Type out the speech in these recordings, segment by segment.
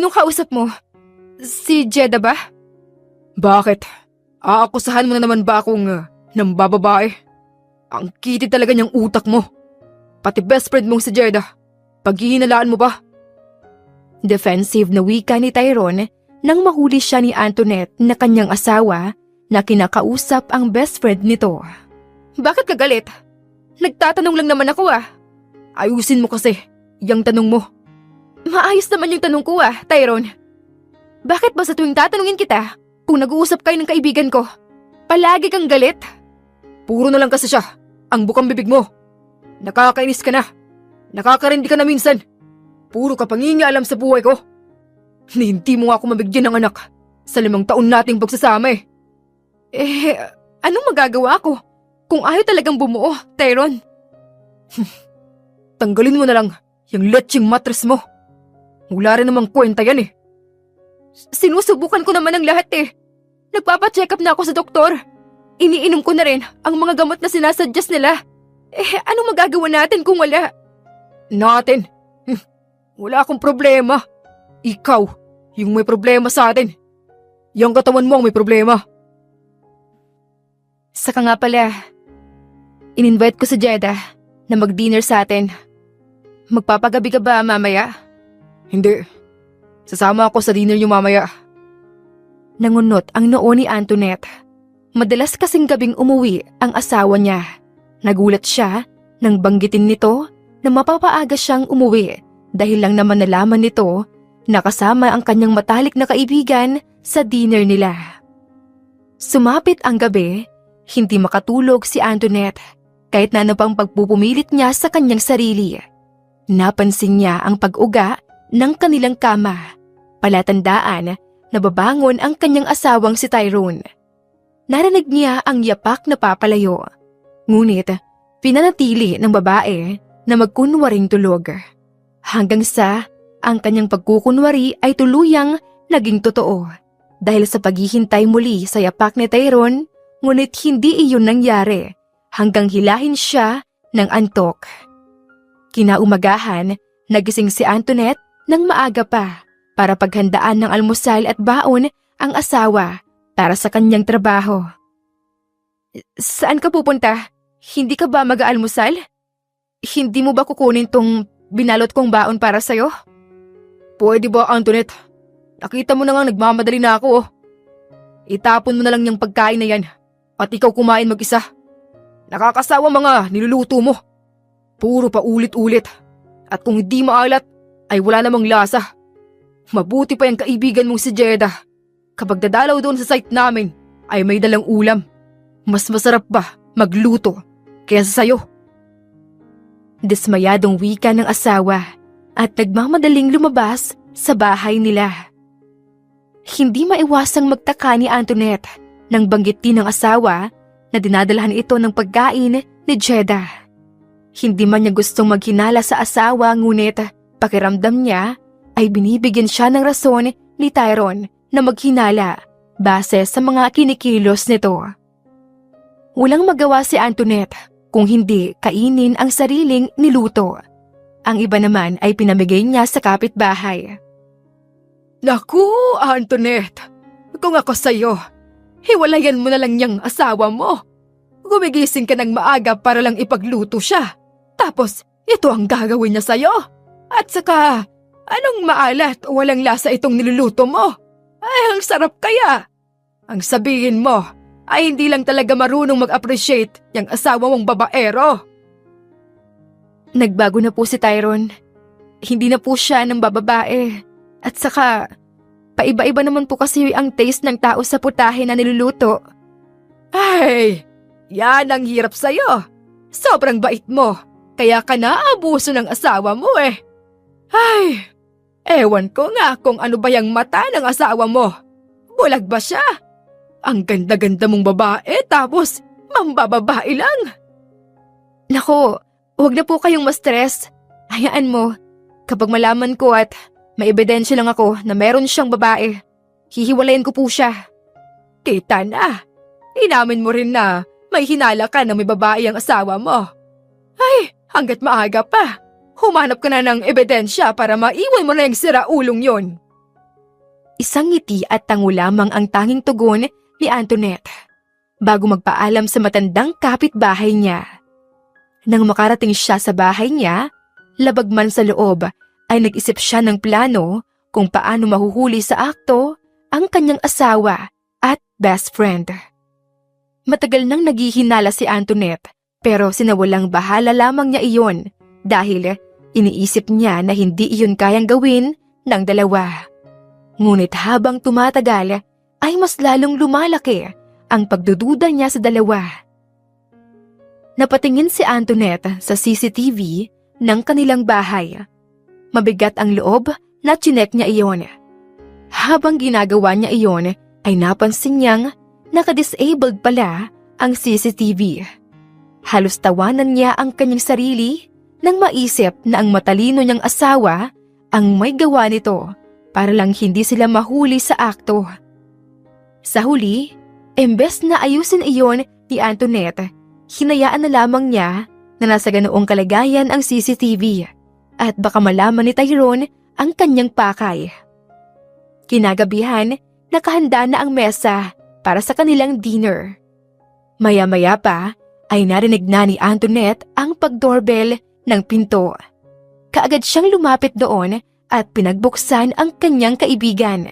Sinong kausap mo? Si Jeda ba? Bakit? Aakusahan mo na naman ba akong nambababae? Ang kitid talaga niyang utak mo. Pati best friend mong si Jeda. Paghihinalaan mo ba? Defensive na wika ni Tyrone nang mahuli siya ni Antoinette na kanyang asawa na kinakausap ang best friend nito. Bakit ka galit? Nagtatanong lang naman ako Ayusin mo kasi, yung tanong mo. Maayos naman yung tanong ko Tyrone. Bakit ba sa tuwing tatanungin kita kung nag-uusap kayo ng kaibigan ko, palagi kang galit? Puro na lang kasi siya, ang bukang bibig mo. Nakakainis ka na. Nakakarindi ka na minsan. Puro ka pangingialam sa buhay ko. Hindi mo nga ako mabigyan ng anak sa 5 taon nating pagsasama Anong magagawa ko kung ayaw talagang bumuo, Tyrone? Tanggalin mo na lang yung lecheng mattress mo. Wala rin namang kwenta yan Sinusubukan ko naman ang lahat Nagpapacheck up na ako sa doktor. Iniinom ko na rin ang mga gamot na sinasuggest nila. Anong magagawa natin kung wala? Natin? Wala akong problema. Ikaw, yung may problema sa atin. Yung katawan mo ang may problema. Saka nga pala, in-invite ko si Jeda na mag-dinner sa atin. Magpapagabi ka ba mamaya? Hindi. Sasama ako sa dinner niyo mamaya. Nangunot ang noo ni Antoinette. Madalas kasing gabing umuwi ang asawa niya. Nagulat siya nang banggitin nito na mapapaaga siyang umuwi dahil lang naman nalaman nito na kasama ang kanyang matalik na kaibigan sa dinner nila. Sumapit ang gabi, hindi makatulog si Antoinette kahit na ano pang pagpupumilit niya sa kanyang sarili. Napansin niya ang pag-uga ng kanilang kama, palatandaan na babangon ang kanyang asawang si Tyrone. Narinig niya ang yapak na papalayo, ngunit pinanatili ng babae na magkunwaring tulog. Hanggang sa ang kanyang pagkukunwari ay tuluyang naging totoo dahil sa paghihintay muli sa yapak ni Tyrone, ngunit hindi iyon nangyari hanggang hilahin siya ng antok. Kinaumagahan, nagising si Antoinette ng maaga pa para paghandaan ng almusal at baon ang asawa para sa kanyang trabaho. Saan ka pupunta? Hindi ka ba mag-aalmusal? Hindi mo ba kukunin tong binalot kong baon para sa'yo? Pwede ba, Antoinette? Nakita mo na nga nagmamadali na ako Itapon mo na lang yung pagkain na yan at ikaw kumain mag-isa. Nakakasawa mga niluluto mo. Puro pa ulit-ulit. At kung hindi maalat, ay wala namang lasa. Mabuti pa yung kaibigan mong si Jeda. Kapag dadalaw doon sa site namin, ay may dalang ulam. Mas masarap ba magluto kaysa sa'yo? Dismayadong wika ng asawa at nagmamadaling lumabas sa bahay nila. Hindi maiwasang magtaka ni Antoinette nang banggitin ng asawa na dinadalahan ito ng pagkain ni Jeda. Hindi man niya gustong maghinala sa asawa, ngunit pakiramdam niya ay binibigyan siya ng rason ni Tyrone na maghinala base sa mga kinikilos nito. Walang magawa si Antoinette kung hindi kainin ang sariling niluto. Ang iba naman ay pinamigay niya sa kapitbahay. Naku, Antoinette, kung ako sa'yo, hiwalayan mo na lang niyang asawa mo. Gumigising ka ng maaga para lang ipagluto siya. Tapos, ito ang gagawin niya sa'yo. At saka, anong maalat o walang lasa itong niluluto mo? Ay, ang sarap kaya. Ang sabihin mo ay hindi lang talaga marunong mag-appreciate yung asawa mong babaero. Nagbago na po si Tyrone. Hindi na po siya ng bababae. At saka, paiba-iba naman po kasi ang taste ng tao sa putahe na niluluto. Ay, yan ang hirap sa'yo. Sobrang bait mo, kaya ka naabuso ng asawa mo eh. Ay, ewan ko nga kung ano ba yung mata ng asawa mo. Bulag ba siya? Ang ganda-ganda mong babae tapos mambababae lang. Nako, huwag na po kayong ma-stress. Hayaan mo, kapag malaman ko at may ebidensya lang ako na meron siyang babae, hihiwalayan ko po siya. Kita na. Inamin mo rin na may hinala ka na may babae ang asawa mo. Ay, hanggat maaga pa. Humanap ka na ng ebidensya para maiwan mo na yung siraulong yon. Isang ngiti at tango lamang ang tanging tugon ni Antoinette bago magpaalam sa matandang kapitbahay niya. Nang makarating siya sa bahay niya, labag man sa loob ay nag-isip siya ng plano kung paano mahuhuli sa akto ang kanyang asawa at best friend. Matagal nang naghihinala si Antoinette pero sinawalang bahala lamang niya iyon dahil iniisip niya na hindi iyon kayang gawin ng dalawa. Ngunit habang tumatagal ay mas lalong lumalaki ang pagdududa niya sa dalawa. Napatingin si Antoinette sa CCTV ng kanilang bahay. Mabigat ang loob na chinek niya iyon. Habang ginagawa niya iyon ay napansin niyang naka-disabled pala ang CCTV. Halos tawanan niya ang kanyang sarili nang maisip na ang matalino niyang asawa ang may gawa nito para lang hindi sila mahuli sa akto. Sa huli, embes na ayusin iyon ni Antoinette, hinayaan na lamang niya na nasa ganoong kalagayan ang CCTV at baka malaman ni Tyrone ang kanyang pakay. Kinagabihan, nakahanda na ang mesa para sa kanilang dinner. Maya-maya pa ay narinig na ni Antoinette ang pag-doorbell ng pinto. Kaagad siyang lumapit doon at pinagbuksan ang kanyang kaibigan.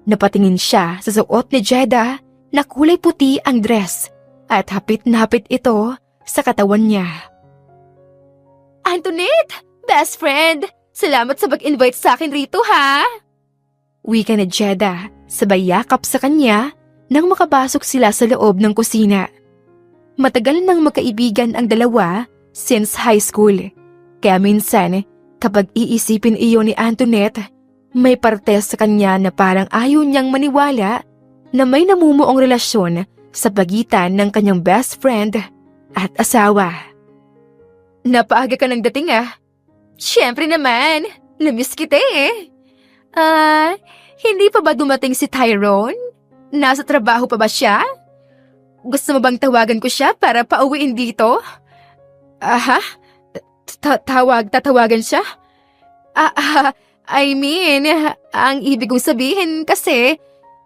Napatingin siya sa suot ni Jeda na kulay puti ang dress at hapit na hapit ito sa katawan niya. Antoinette! Best friend! Salamat sa pag-invite sa akin rito ha! Wika ni Jeda sabay yakap sa kanya nang makapasok sila sa loob ng kusina. Matagal nang magkaibigan ang dalawa since high school, kaya minsan kapag iisipin iyon ni Antoinette, may parte sa kanya na parang ayaw niyang maniwala na may namumuong relasyon sa pagitan ng kanyang best friend at asawa. Napaaga ka ng dating ah. Siyempre naman, namiss kita eh. Hindi pa ba dumating si Tyrone? Nasa trabaho pa ba siya? Gusto mo bang tawagan ko siya para pauwiin dito? Aha? Tatawagan siya? I mean, ang ibig kong sabihin kasi,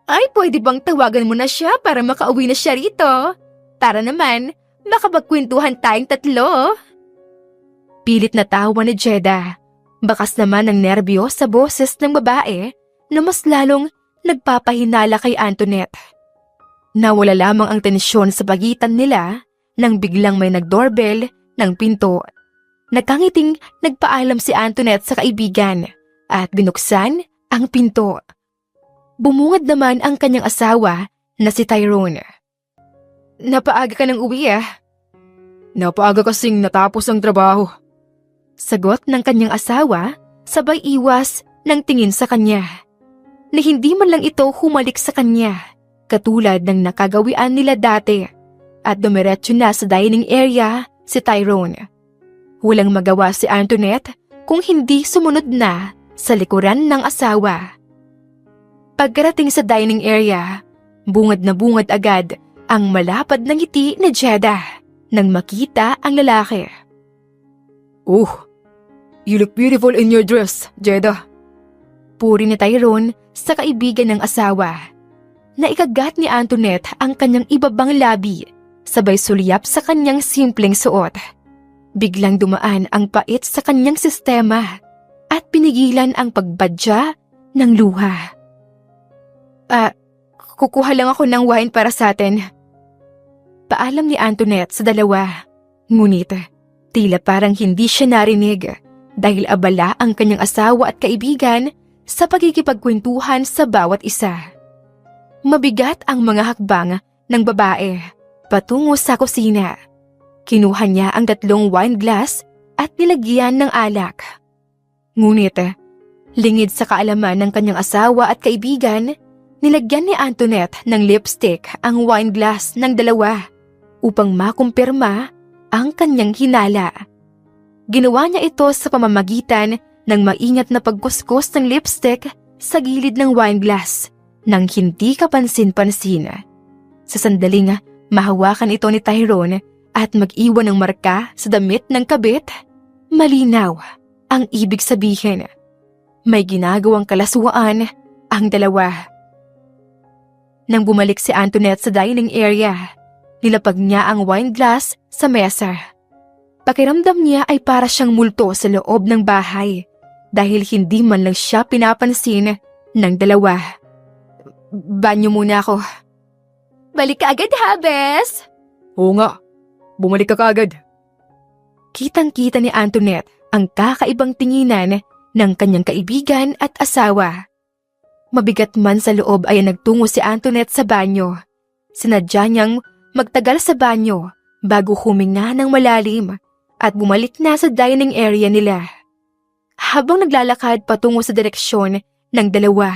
ay pwede bang tawagan mo na siya para makauwi na siya rito? Para naman, makapagkwentuhan tayong tatlo. Pilit na tawa ni Jeda. Bakas naman ng nerbyo sa boses ng babae na mas lalong nagpapahinala kay Antoinette. Nawala lamang ang tensyon sa pagitan nila nang biglang may nag-doorbell ng pinto. Nakangiting nagpaalam si Antoinette sa kaibigan at binuksan ang pinto. Bumungad naman ang kanyang asawa na si Tyrone. Napaaga ka ng uwi ah. Napaaga kasing natapos ang trabaho. Sagot ng kanyang asawa sabay iwas ng tingin sa kanya. Na hindi man lang ito humalik sa kanya katulad ng nakagawian nila dati at dumiretso na sa dining area si Tyrone. Walang magawa si Antoinette kung hindi sumunod na sa likuran ng asawa. Pagkarating sa dining area, bungad na bungad agad ang malapad na ngiti ni Jeda nang makita ang lalaki. Oh, you look beautiful in your dress, Jeda. Puri ni Tyrone sa kaibigan ng asawa. Naikagat ni Antoinette ang kanyang ibabang labi, sabay sulyap sa kanyang simpleng suot. Biglang dumaan ang pait sa kanyang sistema at pinigilan ang pagbadya ng luha. Kukuha lang ako ng wine para sa atin. Paalam ni Antoinette sa dalawa. Ngunit, tila parang hindi siya narinig dahil abala ang kanyang asawa at kaibigan sa pagkikipagkwentuhan sa bawat isa. Mabigat ang mga hakbang ng babae patungo sa kusina. Kinuha niya ang 3 wine glass at nilagyan ng alak. Ngunit, lingid sa kaalaman ng kanyang asawa at kaibigan, nilagyan ni Antoinette ng lipstick ang wine glass ng dalawa upang makumpirma ang kanyang hinala. Ginawa niya ito sa pamamagitan ng maingat na pagkuskus ng lipstick sa gilid ng wine glass nang hindi kapansin-pansin. Sa sandaling mahawakan ito ni Tyrone at mag-iwan ng marka sa damit ng kabit, malinaw ang ibig sabihin. May ginagawang kalaswaan ang dalawa. Nang bumalik si Antoinette sa dining area, nilapag niya ang wine glass sa mesa. Pakiramdam niya ay para siyang multo sa loob ng bahay dahil hindi man lang siya pinapansin ng dalawa. Banyo muna ako. Balik ka agad ha, Bes? Oo nga, bumalik ka kaagad. Kitang-kita ni Antoinette ang kakaibang tinginan ng kanyang kaibigan at asawa. Mabigat man sa loob ay nagtungo si Antoinette sa banyo. Sinadya niyang magtagal sa banyo bago huminga ng malalim at bumalik na sa dining area nila. Habang naglalakad patungo sa direksyon ng dalawa,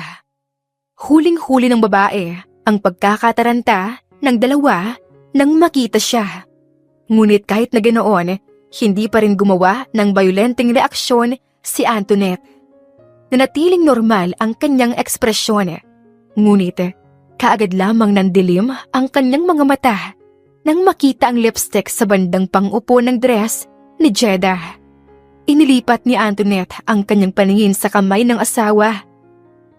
huling-huli ng babae ang pagkakataranta ng dalawa nang makita siya. Ngunit kahit na ganoon, hindi pa rin gumawa ng bayolenteng reaksyon si Antoinette. Nanatiling normal ang kanyang ekspresyon. Ngunit kaagad lamang nandilim ang kanyang mga mata nang makita ang lipstick sa bandang pangupo ng dress ni Jeda. Inilipat ni Antoinette ang kanyang paningin sa kamay ng asawa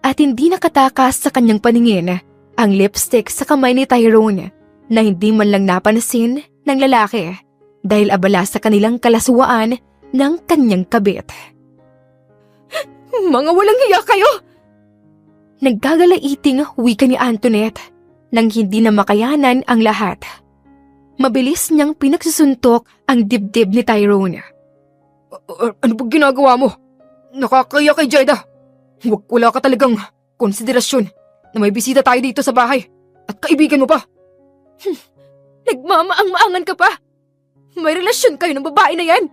at hindi nakatakas sa kanyang paningin ang lipstick sa kamay ni Tyrone na hindi man lang napansin ng lalaki dahil abala sa kanilang kalaswaan ng kanyang kabit. Mga walang hiya kayo! Nagkagalaiting wika ni Antoinette nang hindi na makayanan ang lahat. Mabilis niyang pinagsusuntok ang dibdib ni Tyrone. Ano ba ginagawa mo? Nakakaya kay Jeda. Wala ka talagang konsiderasyon na may bisita tayo dito sa bahay at kaibigan mo pa. Nagmamaang-maangan ka pa. May relasyon kayo ng babae na yan.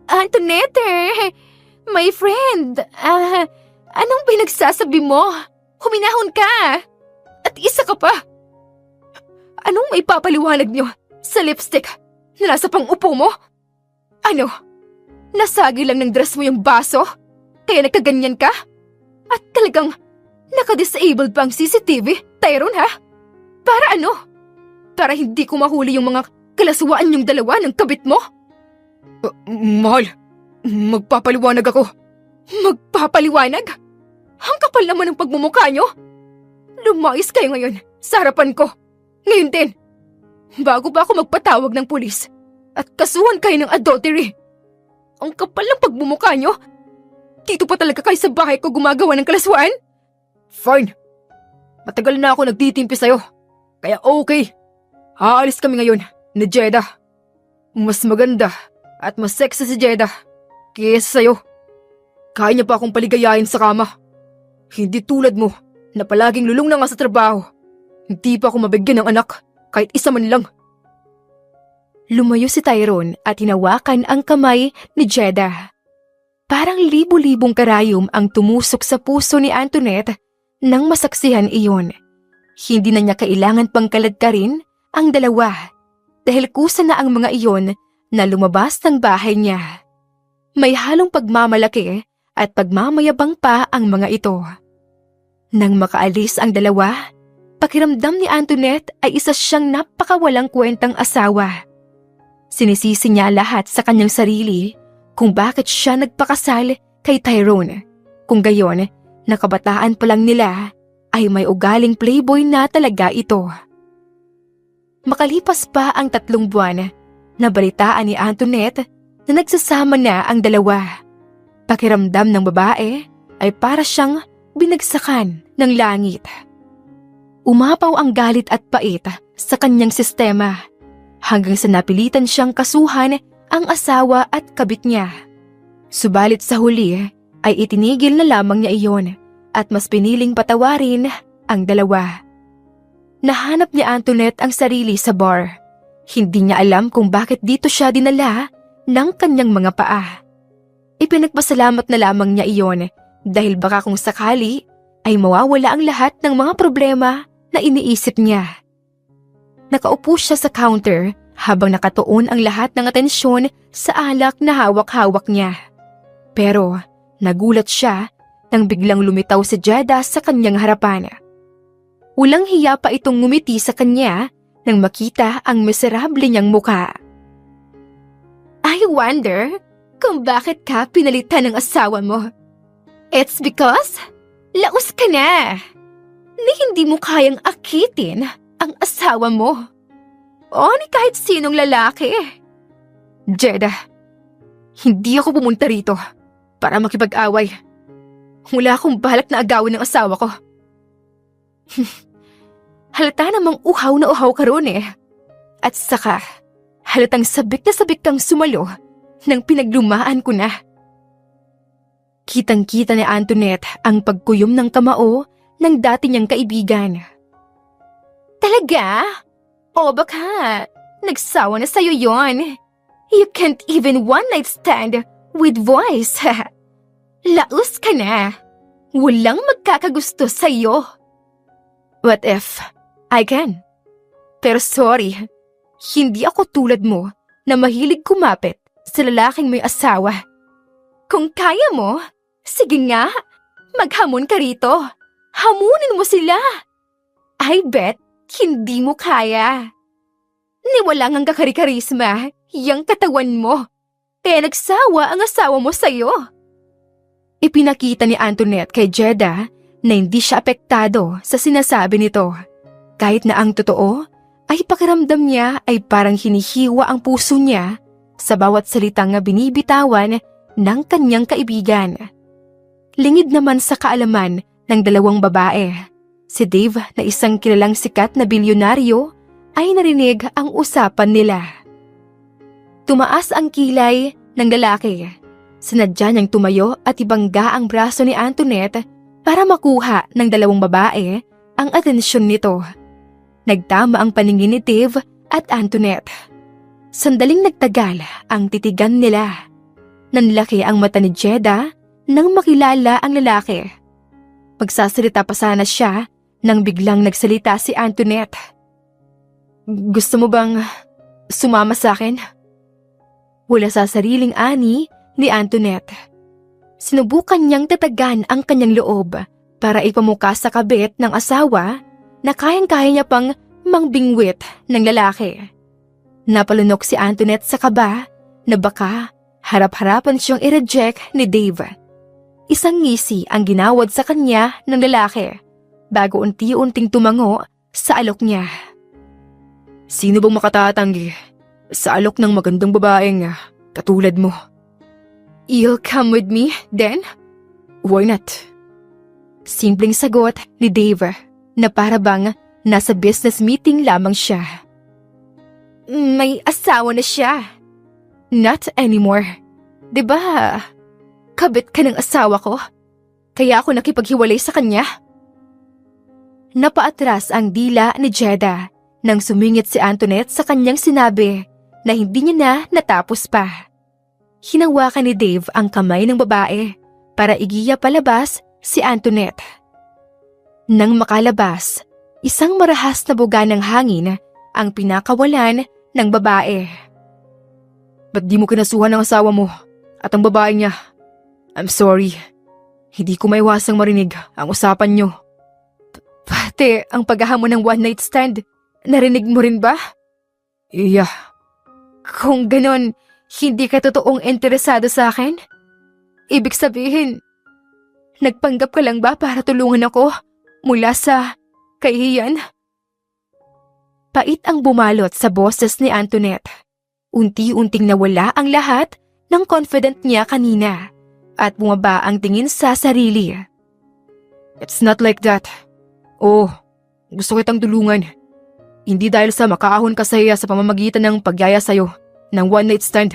Antoinette, my friend, anong pinagsasabi mo? Huminahon ka. At isa ka pa. Anong may papaliwanag niyo sa lipstick na nasa pang-upo mo? Ano? Nasagi lang ng dress mo yung baso? Kaya nagkaganyan ka? At talagang naka-disabled pa ang CCTV, Tyrone ha? Para ano? Para hindi ko mahuli yung mga kalaswaan yung dalawa ng kabit mo? Mahal, magpapaliwanag ako. Magpapaliwanag? Ang kapal naman ng pagmumukha nyo. Lumayas kayo ngayon sa harapan ko. Ngayon din. Bago pa ako magpatawag ng pulis at kasuhan kayo ng adultery. Ang kapal ng pagmumukha nyo. Dito pa talaga kayo sa bahay ko gumagawa ng kalaswaan? Fine. Matagal na ako nagtitimpi sa'yo. Kaya okay. Aalis kami ngayon ni Jeda. Mas maganda at mas sexy si Jeda kaysa sa'yo. Kaya niya pa akong paligayahin sa kama. Hindi tulad mo na palaging lulong na nga sa trabaho. Hindi pa ako mabigyan ng anak kahit isa man lang. Lumayo si Tyrone at hinawakan ang kamay ni Jeda. Parang libu-libong karayom ang tumusok sa puso ni Antoinette nang masaksihan iyon. Hindi na niya kailangan pang kaladkarin ang dalawa dahil kusa na ang mga iyon na lumabas ng bahay niya. May halong pagmamalaki at pagmamayabang pa ang mga ito. Nang makaalis ang dalawa, pakiramdam ni Antoinette ay isa siyang napakawalang kwentang asawa. Sinisisi niya lahat sa kanyang sarili kung bakit siya nagpakasal kay Tyrone. Kung gayon, nakabataan pa lang nila ay may ugaling playboy na talaga ito. Makalipas pa ang 3 buwan, nabalitaan ni Antoinette na nagsasama na ang dalawa. Pakiramdam ng babae ay para siyang binagsakan ng langit. Umapaw ang galit at pait sa kanyang sistema hanggang sa napilitan siyang kasuhan ang asawa at kabit niya. Subalit sa huli ay itinigil na lamang niya iyon at mas piniling patawarin ang dalawa. Nahanap ni Antoinette ang sarili sa bar. Hindi niya alam kung bakit dito siya dinala ng kanyang mga paa. Ipinagpasalamat na lamang niya iyon dahil baka kung sakali ay mawawala ang lahat ng mga problema na iniisip niya. Nakaupo siya sa counter habang nakatuon ang lahat ng atensyon sa alak na hawak-hawak niya. Pero nagulat siya nang biglang lumitaw si Jeda sa kanyang harapan. Walang hiya pa itong ngumiti sa kanya nang makita ang miserable niyang muka. I wonder kung bakit ka pinalitan ng asawa mo. It's because Laos ka na! Ni hindi mo kayang akitin ang asawa mo. O ni kahit sinong lalaki. Jeda, hindi ako pumunta rito para makipag-away. Wala akong balak na agawin ng asawa ko. Halata namang uhaw na uhaw ka ron eh. At saka, halatang sabik na sabik kang sumalo nang pinaglumaan ko na. Kitang-kita ni Antoinette ang pagkuyom ng kamao ng dati niyang kaibigan. Talaga? O baka, nagsawa na sa'yo yon. You can't even one-night stand with voice. Laos ka na. Walang magkakagusto sa'yo. What if I can? Pero sorry, hindi ako tulad mo na mahilig kumapit sa lalaking may asawa. Kung kaya mo, sige nga, maghamon ka rito. Hamunin mo sila. I bet hindi mo kaya. Niwala ngang kakari-karisma, yang katawan mo. Kaya nagsawa ang asawa mo sa'yo. Ipinakita ni Antoinette kay Jeda na hindi siya apektado sa sinasabi nito. Kahit na ang totoo ay pakiramdam niya ay parang hinihiwa ang puso niya sa bawat salitang binibitawan ng kanyang kaibigan. Lingid naman sa kaalaman ng dalawang babae. Si Dave na isang kilalang sikat na bilyonaryo ay narinig ang usapan nila. Tumaas ang kilay ng lalaki. Sinadya niyang tumayo at ibangga ang braso ni Antoinette para makuha ng dalawang babae ang atensyon nito. Nagtama ang paningin ni Dave at Antoinette. Sandaling nagtagal ang titigan nila. Nanlaki ang mata ni Jeda nang makilala ang lalaki. Magsasalita pa sana siya nang biglang nagsalita si Antoinette. Gusto mo bang sumama sa akin? Wala sa sariling ani ni Antoinette. Sinubukan niyang tatagan ang kanyang loob para ipamuka sa kabit ng asawa na kayang-kaya niya pang mangbingwit ng lalaki. Napalunok si Antoinette sa kaba na baka harap-harapan siyang i-reject ni Dave. Isang ngisi ang ginawad sa kanya ng lalaki bago unti-unting tumango sa alok niya. Sino bang makatatanggi sa alok ng magandang babaeng katulad mo? You'll come with me, then? Why not? Simpleng sagot ni Dave na para bang nasa business meeting lamang siya. May asawa na siya. Not anymore. Diba, kabit ka ng asawa ko? Kaya ako nakipaghiwalay sa kanya? Napaatras ang dila ni Jeda nang sumingit si Antoinette sa kanyang sinabi na hindi niya na natapos pa. Hinawakan ni Dave ang kamay ng babae para igiya palabas si Antoinette. Nang makalabas, isang marahas na buga ng hangin ang pinakawalan ng babae. Ba't di mo kinasuhan ng asawa mo at ang babae niya? I'm sorry. Hindi ko maiwasang marinig ang usapan niyo. Pati ang paghahamon ng one-night stand, narinig mo rin ba? Iya. Kung ganon, hindi ka totoong interesado sa akin? Ibig sabihin, nagpanggap ka lang ba para tulungan ako mula sa kahihiyan? Pait ang bumalot sa boses ni Antoinette. Unti-unting nawala ang lahat ng confident niya kanina at bumaba ang tingin sa sarili. It's not like that. Oh, gusto kitang tulungan. Hindi dahil sa makaahon ka sa iya sa pamamagitan ng pagyaya sa'yo ng one-night stand,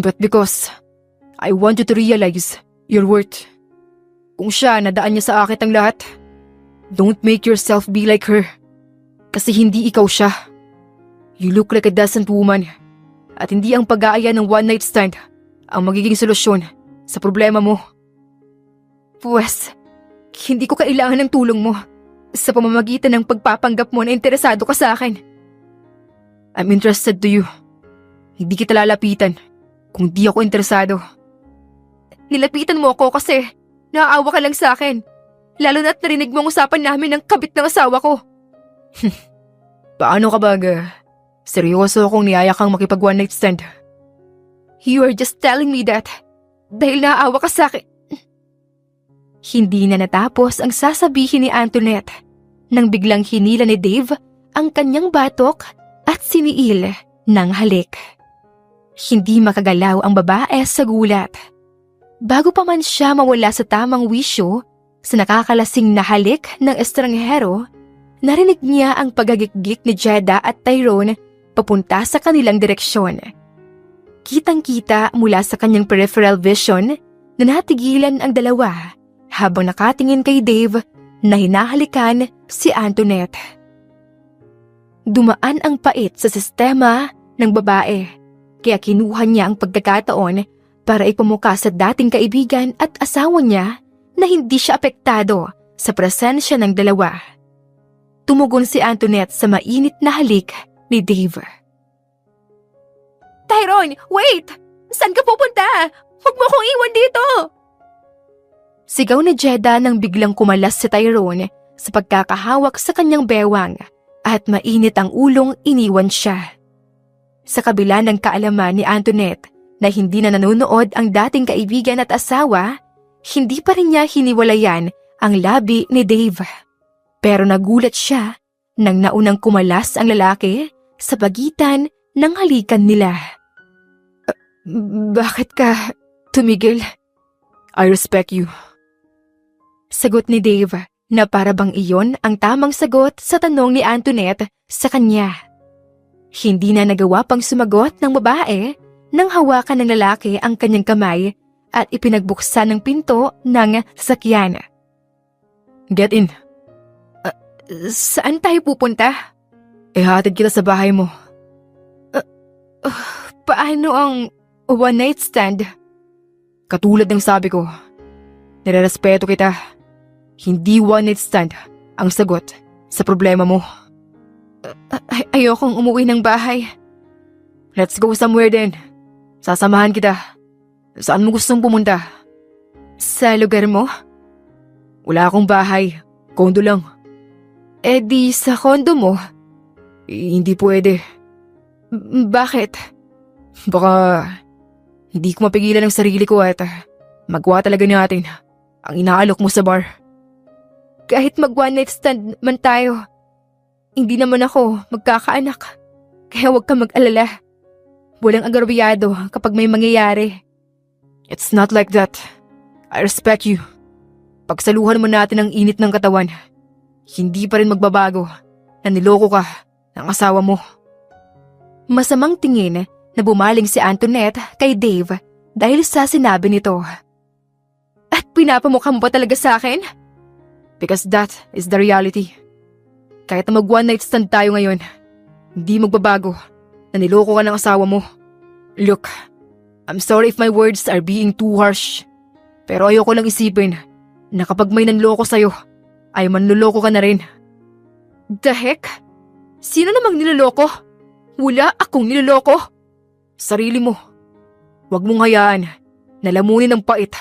but because I want you to realize your worth. Kung siya nadaan niya sa akin ang lahat, don't make yourself be like her. Kasi hindi ikaw siya. You look like a decent woman. At hindi ang pag-aaya ng one-night stand ang magiging solusyon sa problema mo. Pues, hindi ko kailangan ng tulong mo sa pamamagitan ng pagpapanggap mo na interesado ka sa akin. I'm interested to you. Hindi kita lalapitan kung di ako interesado. Nilapitan mo ako kasi naaawa ka lang sa akin. Lalo na't narinig mo ang usapan namin ng kabit ng asawa ko. Paano ka ba? Seryoso akong niyaya kang makipag one night stand. You are just telling me that dahil naaawa ka sa akin. Hindi na natapos ang sasabihin ni Antoinette nang biglang hinila ni Dave ang kanyang batok at siniil ng halik. Hindi makagalaw ang babae sa gulat. Bago pa man siya mawala sa tamang wisyo sa nakakalasing na halik ng estranghero, narinig niya ang pagagikgik ni Jeda at Tyrone papunta sa kanilang direksyon. Kitang-kita mula sa kanyang peripheral vision na natigilan ang dalawa habang nakatingin kay Dave na hinahalikan si Antoinette. Dumaan ang pait sa sistema ng babae, kaya kinuha niya ang pagkakataon para ipamuka sa dating kaibigan at asawa niya na hindi siya apektado sa presensya ng dalawa. Tumugon si Antoinette sa mainit na halik ni Dave. Tyrone, wait! Saan ka pupunta? Huwag mo kong iwan dito! Sigaw ni Jeda nang biglang kumalas si Tyrone sa pagkakahawak sa kanyang bewang at mainit ang ulong iniwan siya. Sa kabila ng kaalaman ni Antoinette na hindi na nanonood ang dating kaibigan at asawa, hindi pa rin niya hiniwalayan ang labi ni Dave. Pero nagulat siya nang naunang kumalas ang lalaki sa pagitan ng halikan nila. Bakit ka tumigil? I respect you. Sagot ni Dave na para bang iyon ang tamang sagot sa tanong ni Antoinette sa kanya. Hindi na nagawa pang sumagot ng babae nang hawakan ng lalaki ang kanyang kamay at ipinagbuksan ng pinto ng sasakyan. Get in. Saan tayo pupunta? Ihatid kita sa bahay mo. Paano ang one night stand? Katulad ng sabi ko, nirerespeto kita. Hindi one night stand ang sagot sa problema mo. Ayokong umuwi ng bahay. Let's go somewhere then. Sasamahan kita. Saan mo gustong pumunta? Sa lugar mo? Wala akong bahay. Kondo lang. Eh di sa kondo mo? Hindi pwede. Bakit? Baka hindi ko mapigilan ang sarili ko at magawa talaga natin ang inaalok mo sa bar. Kahit mag one night stand man tayo, hindi naman ako magkakaanak. Kaya huwag ka mag-alala. Walang agrabyado kapag may mangyayari. It's not like that. I respect you. Pagsaluhan mo natin ang init ng katawan, hindi pa rin magbabago na niloko ka ng asawa mo. Masamang tingin na bumaling si Antoinette kay Dave dahil sa sinabi nito. At pinapamukha mo pa talaga sa akin? Because that is the reality. Kahit na mag one night stand tayo ngayon, hindi magbabago na niloko ka ng asawa mo. Look, I'm sorry if my words are being too harsh. Pero ayoko lang isipin na kapag may nanloko sa'yo, ay manloloko ka na rin. The heck? Sino namang niloloko? Wala akong niloloko. Sarili mo. Huwag mong hayaan na lamunin ng pait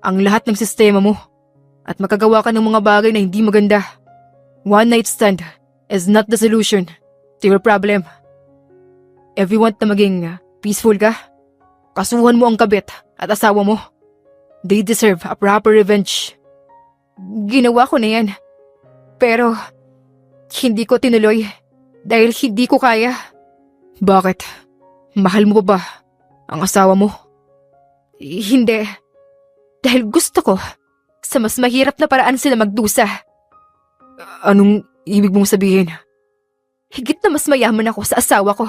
ang lahat ng sistema mo at makagawa ka ng mga bagay na hindi maganda. One night stand is not the solution to your problem. If you want na maging peaceful ka, kasuhan mo ang kabit at asawa mo. They deserve a proper revenge. Ginawa ko na yan. Pero hindi ko tinuloy dahil hindi ko kaya. Bakit? Mahal mo pa ba ang asawa mo? Hindi. Dahil gusto ko sa mas mahirap na paraan sila magdusa. Anong ibig mong sabihin? Higit na mas mayaman ako sa asawa ko.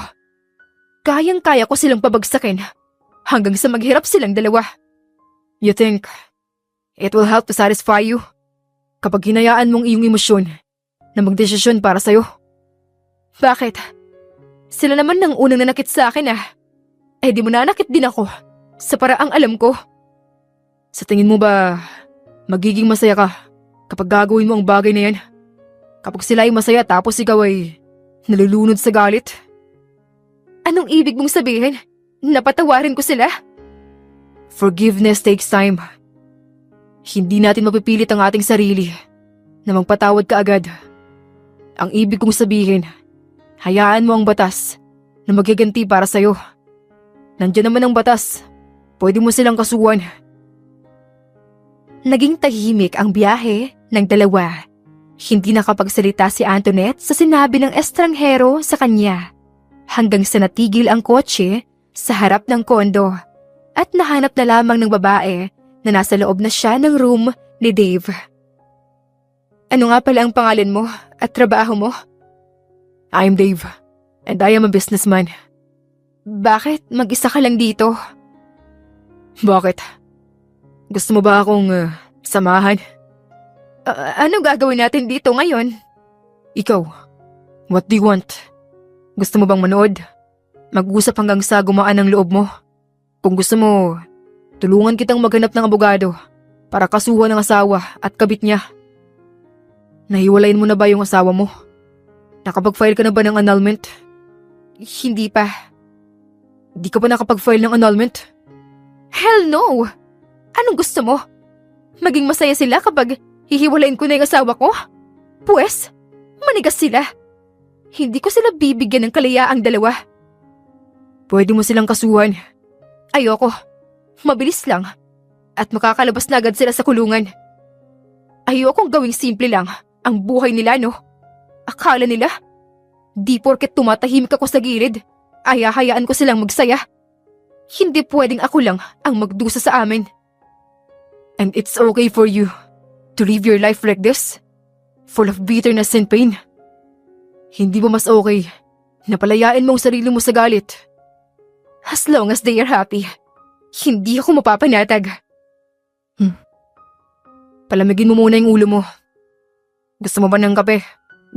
Kayang-kaya ko silang pabagsakin hanggang sa maghirap silang dalawa. You think it will help to satisfy you kapag hinayaan mong iyong emosyon na magdesisyon para sa'yo? Bakit? Sila naman nang unang nanakit sa akin Eh di mo nanakit din ako sa paraang alam ko. Sa tingin mo ba magiging masaya ka kapag gagawin mo ang bagay na yan? Kapag sila ay masaya tapos ikaw ay nalulunod sa galit? Anong ibig mong sabihin? Napatawarin ko sila? Forgiveness takes time. Hindi natin mapipilit ang ating sarili na magpatawad ka agad. Ang ibig kong sabihin, hayaan mo ang batas na maggaganti para sa'yo. Nandiyan naman ang batas. Pwede mo silang kasuhan. Naging tahimik ang biyahe ng dalawa. Hindi nakapagsalita si Antoinette sa sinabi ng estranghero sa kanya. Hanggang sa natigil ang kotse sa harap ng kondo at nahanap na lamang ng babae na nasa loob na siya ng room ni Dave. Ano nga pala ang pangalan mo at trabaho mo? I'm Dave, and I am a businessman. Bakit mag-isa ka lang dito? Bakit? Gusto mo ba akong samahan? Ano gagawin natin dito ngayon? Ikaw, what do you want? Gusto mo bang manood? Mag-usap hanggang sa gumaan ang loob mo. Kung gusto mo, tulungan kitang maghanap ng abogado para kasuhan ng asawa at kabit niya. Nahiwalayin mo na ba yung asawa mo? Nakapag-file ka na ba ng annulment? Hindi pa. Di ka pa nakapag-file ng annulment? Hell no! Anong gusto mo? Maging masaya sila kapag hihiwalayin ko na yung asawa ko? Pwes, manigas sila. Hindi ko sila bibigyan ng kalayaang dalawa. Pwede mo silang kasuhan. Ayoko. Mabilis lang. At makakalabas na agad sila sa kulungan. Ayokong gawing simple lang ang buhay nila, no? Akala nila, di porket tumatahimik ako sa gilid, ay hahayaan ko silang magsaya. Hindi pwedeng ako lang ang magdusa sa amin. And it's okay for you to live your life like this? Full of bitterness and pain? Hindi ba mas okay na palayain mo ang sarili mo sa galit? As long as they are happy, hindi ako mapapanatag. Palamigin mo muna yung ulo mo. Gusto mo ba ng kape?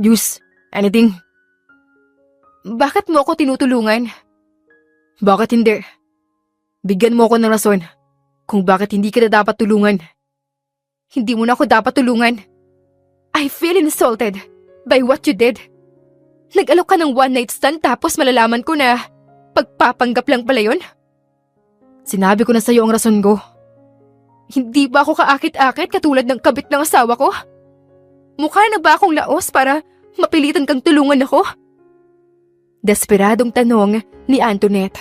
Juice? Anything? Bakit mo ako tinutulungan? Bakit hindi? Bigyan mo ako ng rason kung bakit hindi kita dapat tulungan. Hindi mo na ako dapat tulungan. I feel insulted by what you did. Nag-alok ka ng one night stand tapos malalaman ko na pagpapanggap lang pala yun? Sinabi ko na sa'yo ang rason ko. Hindi ba ako kaakit-akit katulad ng kabit ng asawa ko? Mukha na ba akong laos para mapilitan kang tulungan ako? Desperadong tanong ni Antoinette.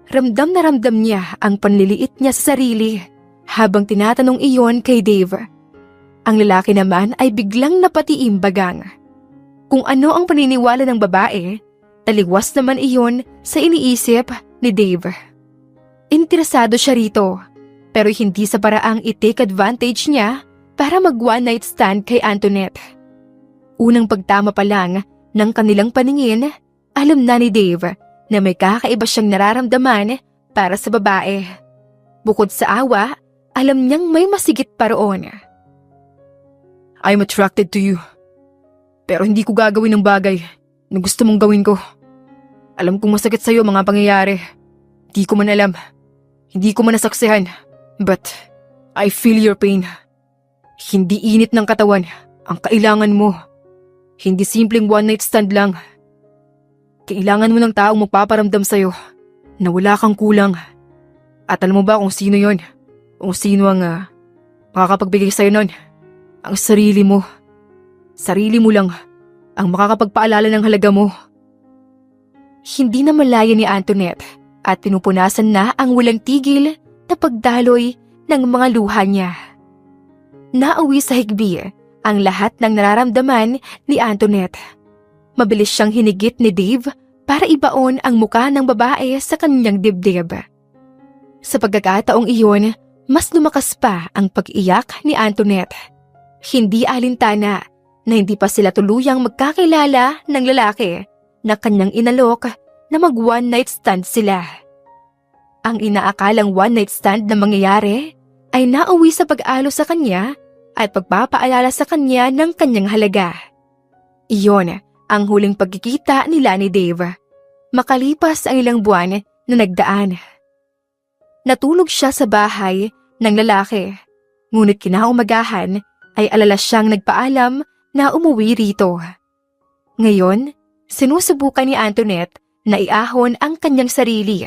Ramdam na ramdam niya ang panliliit niya sa sarili habang tinatanong iyon kay Dave. Ang lalaki naman ay biglang napatiimbagang. Kung ano ang paniniwala ng babae, taligwas naman iyon sa iniisip ni Dave. Interesado siya rito, pero hindi sa paraang i-take advantage niya para mag-one night stand kay Antoinette. Unang pagtama pa lang ng kanilang paningin, alam na ni Dave na may kakaiba siyang nararamdaman para sa babae. Bukod sa awa, alam niyang may masigit pa roon. I'm attracted to you. Pero hindi ko gagawin ng bagay na gusto mong gawin ko. Alam kong masakit sa'yo mga pangyayari. Hindi ko man alam. Hindi ko man nasaksihan. But I feel your pain. Hindi init ng katawan ang kailangan mo. Hindi simpleng one night stand lang. Kailangan mo ng taong magpaparamdam sa'yo na wala kang kulang. At alam mo ba kung sino yon? Kung sino ang makakapagbigay sa'yo nun? Ang sarili mo. Sarili mo lang ang makakapagpaalala ng halaga mo. Hindi na malaya ni Antoinette at pinupunasan na ang walang tigil na pagdaloy ng mga luha niya. Nauwi sa higbi ang lahat ng nararamdaman ni Antoinette. Mabilis siyang hinigit ni Dave para ibaon ang muka ng babae sa kanyang dibdib. Sa pagkakataong iyon, mas lumakas pa ang pag-iyak ni Antoinette. Hindi alintana na hindi pa sila tuluyang magkakilala ng lalaki na kanyang inalok na mag-one night stand sila. Ang inaakalang one night stand na mangyayari ay nauwi sa pag-alo sa kanya at pagpapaalala sa kanya ng kanyang halaga. Iyon ang huling pagkikita nila ni Dave. Makalipas ang ilang buwan na nagdaan. Natulog siya sa bahay ng lalaki, ngunit kinaumagahan ay alala siyang nagpaalam na umuwi rito. Ngayon, sinusubukan ni Antoinette na iahon ang kanyang sarili.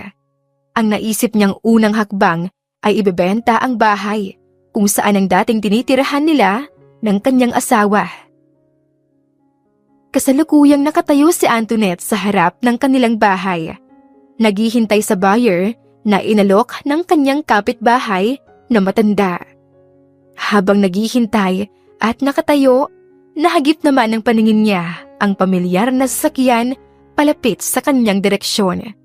Ang naisip niyang unang hakbang ay ibebenta ang bahay kung saan ang dating tinitirahan nila ng kanyang asawa. Kasalukuyang nakatayo si Antoinette sa harap ng kanilang bahay. Naghihintay sa buyer na inalok ng kanyang kapitbahay na matanda. Habang naghihintay at nakatayo, nahagip naman ng paningin niya ang pamilyar na sasakyan palapit sa kanyang direksyon.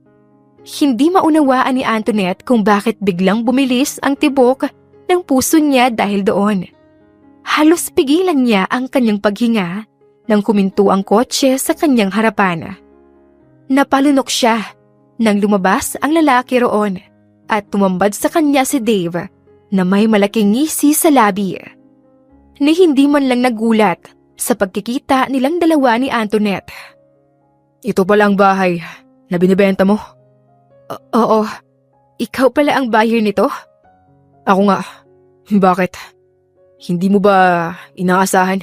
Hindi maunawaan ni Antoinette kung bakit biglang bumilis ang tibok ng puso niya dahil doon. Halos pigilan niya ang kanyang paghinga nang kuminto ang kotse sa kanyang harapan. Napalunok siya nang lumabas ang lalaki roon at tumambad sa kanya si Dave na may malaking ngisi sa labi. Ni hindi man lang nagulat sa pagkikita nilang dalawa ni Antoinette. Ito pala ang bahay na binibenta mo? Oo, ikaw pala ang buyer nito? Ako nga. Bakit? Hindi mo ba inaasahan?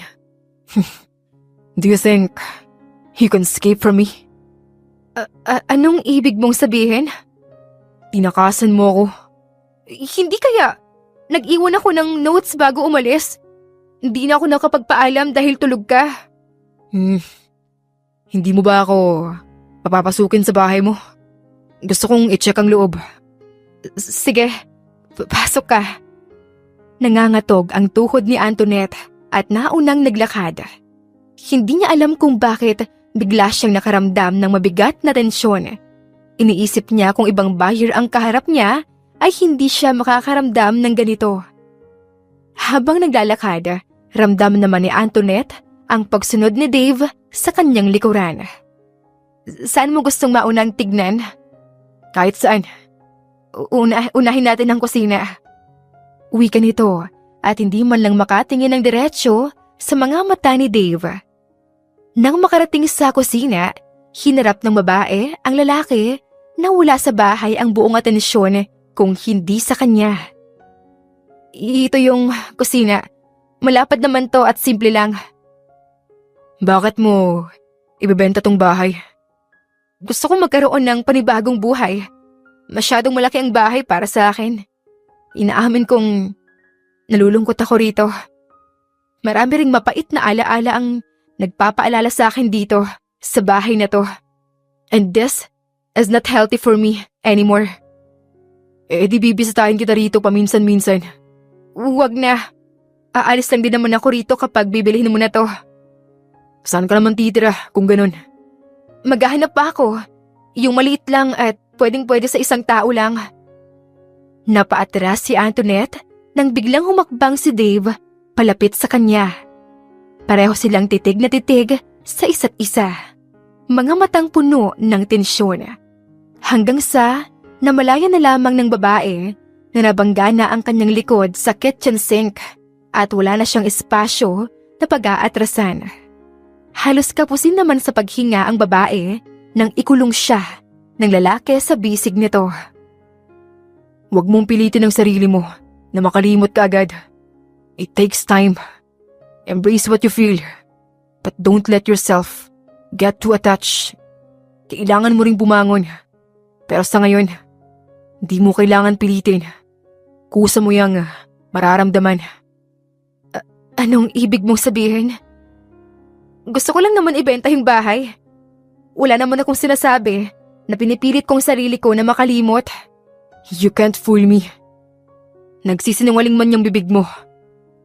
Do you think you can escape from me? Anong ibig mong sabihin? Tinakasan mo ako. Hindi kaya. Nag-iwan ako ng notes bago umalis. Hindi na ako nakapagpaalam dahil tulog ka. Hindi mo ba ako papapasukin sa bahay mo? Gusto kong i-check ang loob. Sige, pasok ka. Nangangatog ang tuhod ni Antoinette at naunang naglakad. Hindi niya alam kung bakit bigla siyang nakaramdam ng mabigat na tensyon. Iniisip niya kung ibang buyer ang kaharap niya ay hindi siya makakaramdam ng ganito. Habang naglalakad, ramdam naman ni Antoinette ang pagsunod ni Dave sa kanyang likuran. Saan mo gustong maunang tignan? Kahit saan. Unahin natin ang kusina. Uwi ka nito at hindi man lang makatingin ng diretsyo sa mga mata ni Dave. Nang makarating sa kusina, hinarap ng babae ang lalaki na wala sa bahay ang buong atensyon kung hindi sa kanya. Ito yung kusina. Malapad naman to at simple lang. Bakit mo ibebenta tong bahay? Gusto kong magkaroon ng panibagong buhay. Masyadong malaki ang bahay para sa akin. Inaamin kong nalulungkot ako rito. Marami ring mapait na alaala ang nagpapaalala sa akin dito sa bahay na to. And this is not healthy for me anymore. Di bibisitahin kita rito paminsan-minsan. Huwag na. Aalis lang din naman ako rito kapag bibilihin mo na to. Saan ka naman titira kung ganun? Maghahanap pa ako. Yung maliit lang at pwedeng-pwede sa isang tao lang. Napaatras si Antoinette nang biglang humakbang si Dave palapit sa kanya. Pareho silang titig na titig sa isa't isa. Mga matang puno ng tensyon. Hanggang sa namalaya na lamang ng babae na nabangga na ang kanyang likod sa kitchen sink at wala na siyang espasyo na pag-aatrasan. Halos kapusin naman sa paghinga ang babae nang ikulong siya ng lalaki sa bisig nito. Huwag mong pilitin ang sarili mo na makalimot ka agad. It takes time. Embrace what you feel, but don't let yourself get too attached. Kailangan mo ring bumangon. Pero sa ngayon, hindi mo kailangan pilitin. Kusa mo yang mararamdaman. Anong ibig mong sabihin? Gusto ko lang naman ibenta yung bahay. Wala naman akong sinasabi na pinipilit kong sarili ko na makalimot. You can't fool me. Nagsisinungaling man yung bibig mo,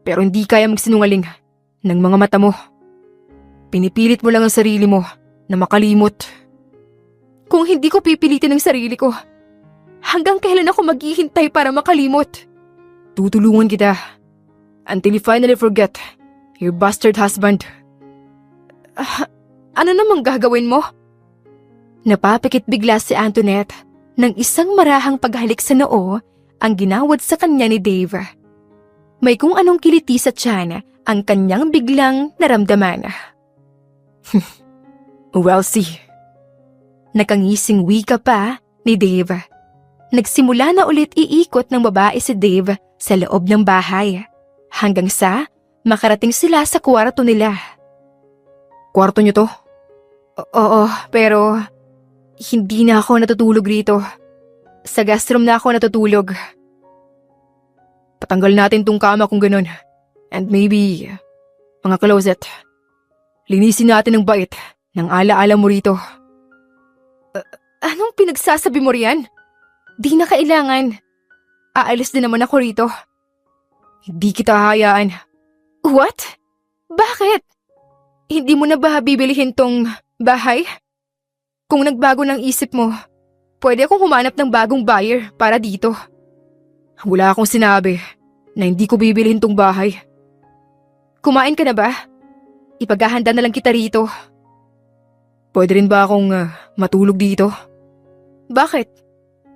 pero hindi kaya magsinungaling ng mga mata mo. Pinipilit mo lang ang sarili mo na makalimot. Kung hindi ko pipilitin ang sarili ko, hanggang kailan ako maghihintay para makalimot? Tutulungan kita until you finally forget your bastard husband. Ano namang gagawin mo? Napapikit bigla si Antoinette nang isang marahang paghalik sa noo ang ginawad sa kanya ni Dave. May kung anong kiliti sa tiyan ang kanyang biglang naramdaman. Well, see. Nakangising wika pa ni Dave. Nagsimula na ulit iikot ng babae si Dave sa loob ng bahay hanggang sa makarating sila sa kwarto nila. Kwarto niyo to? Oo, pero hindi na ako natutulog rito. Sa guest room na ako natutulog. Patanggal natin tong kama kung ganun. And maybe, mga closet. Linisin natin ng bait ng alaala mo rito. Anong pinagsasabi mo riyan? Di na kailangan. Aalis din naman ako rito. Hindi kita hahayaan. What? Bakit? Hindi mo na ba bibilihin tong bahay? Kung nagbago ng isip mo, pwede akong humanap ng bagong buyer para dito. Wala akong sinabi na hindi ko bibilihin tong bahay. Kumain ka na ba? Ipaghahanda na lang kita rito. Pwede rin ba akong matulog dito? Bakit?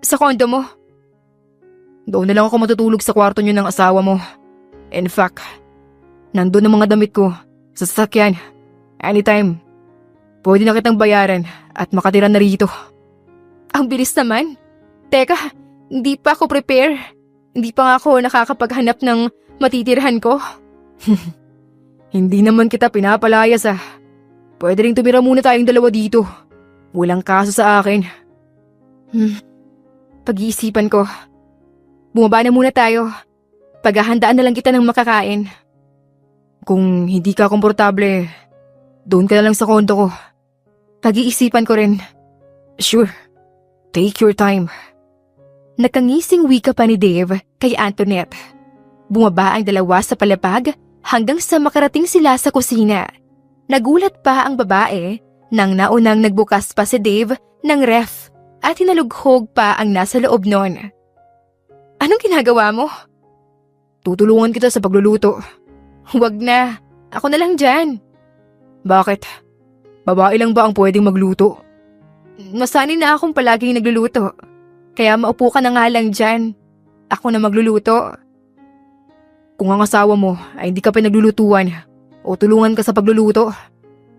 Sa kondo mo? Doon na lang ako matutulog sa kwarto niyo ng asawa mo. In fact, nandun ang mga damit ko sa sasakyan. Anytime, pwede na kitang bayaran at makatira na rito. Ang bilis naman. Teka, hindi pa ako prepare. Hindi pa nga ako nakakapaghanap ng matitirhan ko. Hindi naman kita pinapalayas ah. Pwede rin tumira muna tayong dalawa dito. Walang kaso sa akin. Pag-iisipan ko. Bumaba na muna tayo. Paghahandaan na lang kita ng makakain. Kung hindi ka komportable, doon ka na lang sa kondo ko. Pag-iisipan ko rin. Sure, take your time. Nakangising wika pa ni Dave kay Antoinette. Bumaba ang dalawa sa palapag hanggang sa makarating sila sa kusina. Nagulat pa ang babae nang naunang nagbukas pa si Dave ng ref at hinalughog pa ang nasa loob nun. Anong ginagawa mo? Tutulungan kita sa pagluluto. Huwag na. Ako na lang dyan. Bakit? Babae lang ba ang pwedeng magluto? Masanay na akong palaging nagluluto. Kaya maupo ka na nga lang dyan. Ako na magluluto. Kung ang asawa mo ay hindi ka pinaglulutuan o tulungan ka sa pagluluto,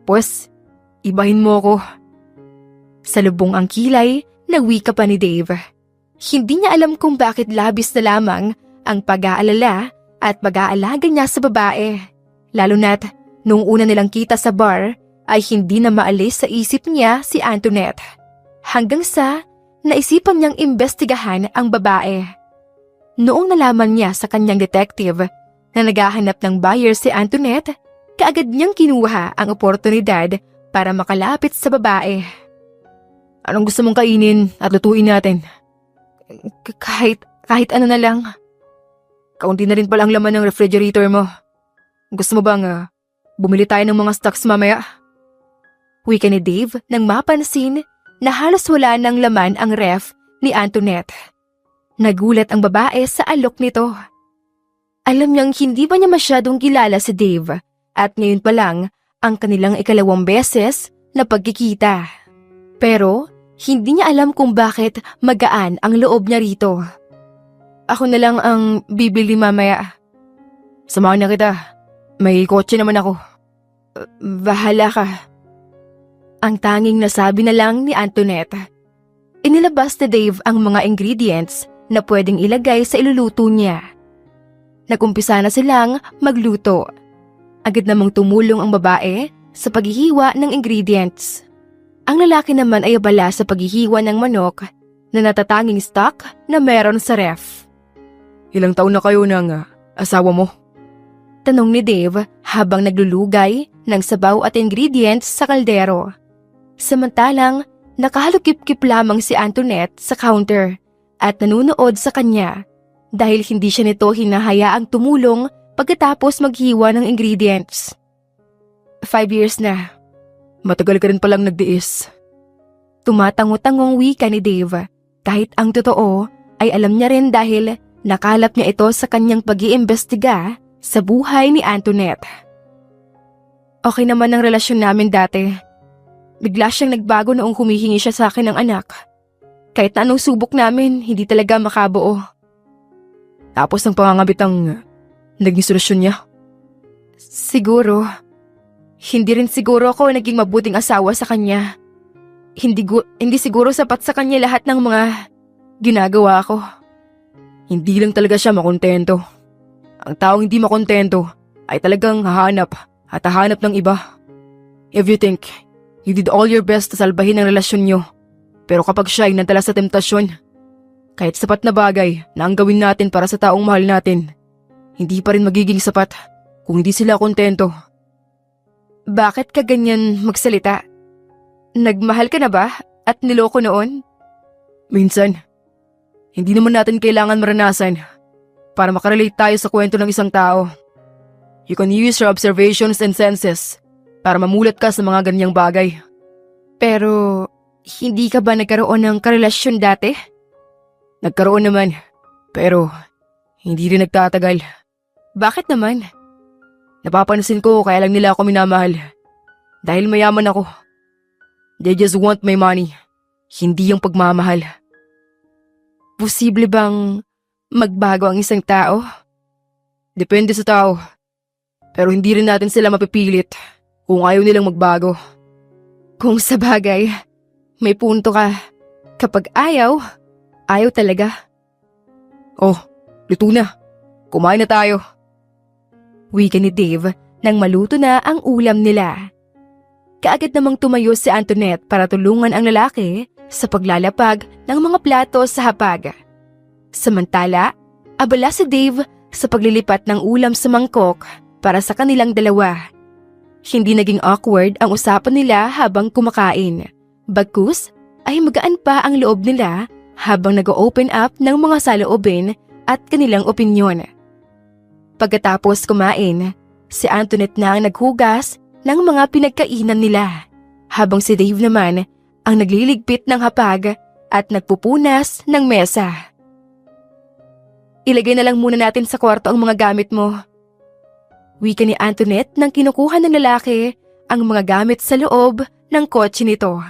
pues, ibahin mo ako. Sa lubong ang kilay, nagwika pa ni Dave. Hindi niya alam kung bakit labis na lamang ang pag-aalala at pag-aalaga niya sa babae. Lalo na't nung una nilang kita sa bar ay hindi na maalis sa isip niya si Antoinette. Hanggang sa naisipan niyang imbestigahan ang babae. Noong nalaman niya sa kanyang detective na naghahanap ng buyer si Antoinette, kaagad niyang kinuha ang oportunidad para makalapit sa babae. Anong gusto mong kainin at lutuin natin? Kahit ano na lang. Kaunti na rin pala ang laman ng refrigerator mo. Gusto mo bang bumili tayo ng mga stocks mamaya? Wika ni Dave nang mapansin na halos wala ng laman ang ref ni Antoinette. Nagulat ang babae sa alok nito. Alam niyang hindi pa niya masyadong kilala si Dave at ngayon pa lang ang kanilang ikalawang beses na pagkikita. Pero hindi niya alam kung bakit magaan ang loob niya rito. Ako na lang ang bibili mamaya. Samahan na kita. May kotse naman ako. Bahala ka. Ang tanging nasabi na lang ni Antoinette. Inilabas ni Dave ang mga ingredients na pwedeng ilagay sa iluluto niya. Nagumpisa na silang magluto. Agad namang tumulong ang babae sa paghihiwa ng ingredients. Ang lalaki naman ay abala sa paghihiwa ng manok na natatanging stock na meron sa ref. Ilang taon na kayo ng asawa mo? Tanong ni Dave habang naglulugay ng sabaw at ingredients sa kaldero. Samantalang nakahalukip-kip lamang si Antoinette sa counter at nanunood sa kanya dahil hindi siya nito hinahayaang tumulong pagkatapos maghiwa ng ingredients. 5 years na. Matagal ka rin palang nagdiis. Tumatango-tangong wika ni Dave kahit ang totoo ay alam niya rin dahil nakalap niya ito sa kanyang pag-iimbestiga sa buhay ni Antoinette. Okay naman ang relasyon namin dati. Bigla siyang nagbago noong humihingi siya sa akin ng anak. Kahit na anong subok namin, hindi talaga makabuo. Tapos ang pangangabit ang naging solusyon niya? Siguro. Hindi rin siguro ako naging mabuting asawa sa kanya. Hindi siguro sapat sa kanya lahat ng mga ginagawa ko. Hindi lang talaga siya makontento. Ang taong hindi makontento ay talagang hahanap at hahanap ng iba. If you think you did all your best na salbahin ang relasyon niyo, pero kapag siya ay nadala sa temptasyon, kahit sapat na bagay na ang gawin natin para sa taong mahal natin, hindi pa rin magiging sapat kung hindi sila kontento. Bakit ka ganyan magsalita? Nagmahal ka na ba at niloko noon? Minsan, hindi naman natin kailangan maranasan para makarelate tayo sa kwento ng isang tao. You can use your observations and senses para mamulat ka sa mga ganyang bagay. Pero, hindi ka ba nagkaroon ng karelasyon dati? Nagkaroon naman, pero hindi rin nagtatagal. Bakit naman? Napapansin ko kaya lang nila ako minamahal. Dahil mayaman ako. They just want my money, hindi yung pagmamahal. Posible bang magbago ang isang tao? Depende sa tao. Pero hindi rin natin sila mapipilit kung ayaw nilang magbago. Kung sa bagay, may punto ka. Kapag ayaw, ayaw talaga. Oh, luto na. Kumain na tayo. Wika ni Dave nang maluto na ang ulam nila. Kaagad namang tumayo si Antoinette para tulungan ang lalaki sa paglalapag ng mga plato sa hapag. Samantala, abala si Dave sa paglilipat ng ulam sa mangkok para sa kanilang dalawa. Hindi naging awkward ang usapan nila habang kumakain. Bagkus ay magaan pa ang loob nila habang nag-open up ng mga saloobin at kanilang opinyon. Pagkatapos kumain, si Antoinette na ang naghugas ng mga pinagkainan nila, habang si Dave naman ang nagliligpit ng hapag at nagpupunas ng mesa. Ilagay na lang muna natin sa kwarto ang mga gamit mo. Wika ni Antoinette nang kinukuha ng lalaki ang mga gamit sa loob ng kotse nito.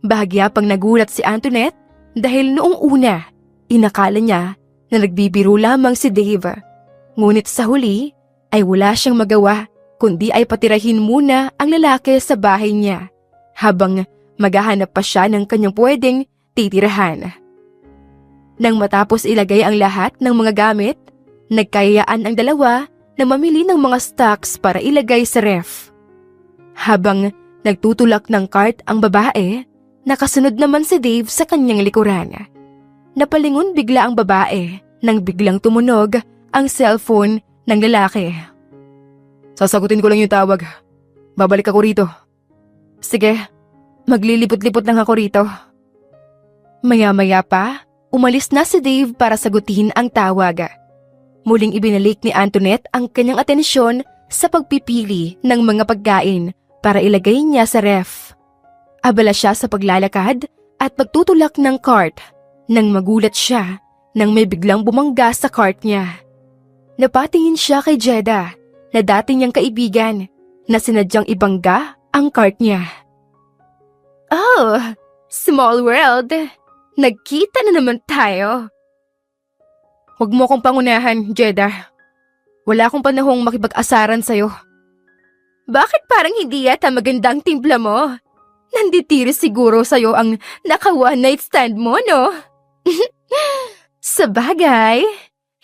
Bahagya pang nagulat si Antoinette dahil noong una, inakala niya na nagbibiro lamang si Dave. Ngunit sa huli ay wala siyang magawa kundi ay patirahin muna ang lalaki sa bahay niya habang maghahanap pa siya ng kanyang pwedeng titirahan. Nang matapos ilagay ang lahat ng mga gamit, nagkayayaan ang dalawa na mamili ng mga stocks para ilagay sa ref. Habang nagtutulak ng cart ang babae, nakasunod naman si Dave sa kanyang likuran. Napalingon bigla ang babae nang biglang tumunog ang cellphone ng lalaki. Sasagutin ko lang yung tawag. Babalik ako rito. Sige, maglilipot-lipot lang ako rito. Maya-maya pa, umalis na si Dave para sagutin ang tawag. Muling ibinalik ni Antoinette ang kanyang atensyon sa pagpipili ng mga pagkain para ilagay niya sa ref. Abala siya sa paglalakad at pagtutulak ng cart nang magulat siya nang may biglang bumangga sa cart niya. Napatingin siya kay Jeda na dati niyang kaibigan na sinadyang ibangga ang cart niya. Oh, small world. Nagkita na naman tayo. Huwag mo akong pangunahan, Jeda. Wala akong panahong makipag-asaran sa'yo. Bakit parang hindi yata magandang timpla mo? Nanditiri siguro sa'yo ang naka-one night stand mo, no? Sa bagay,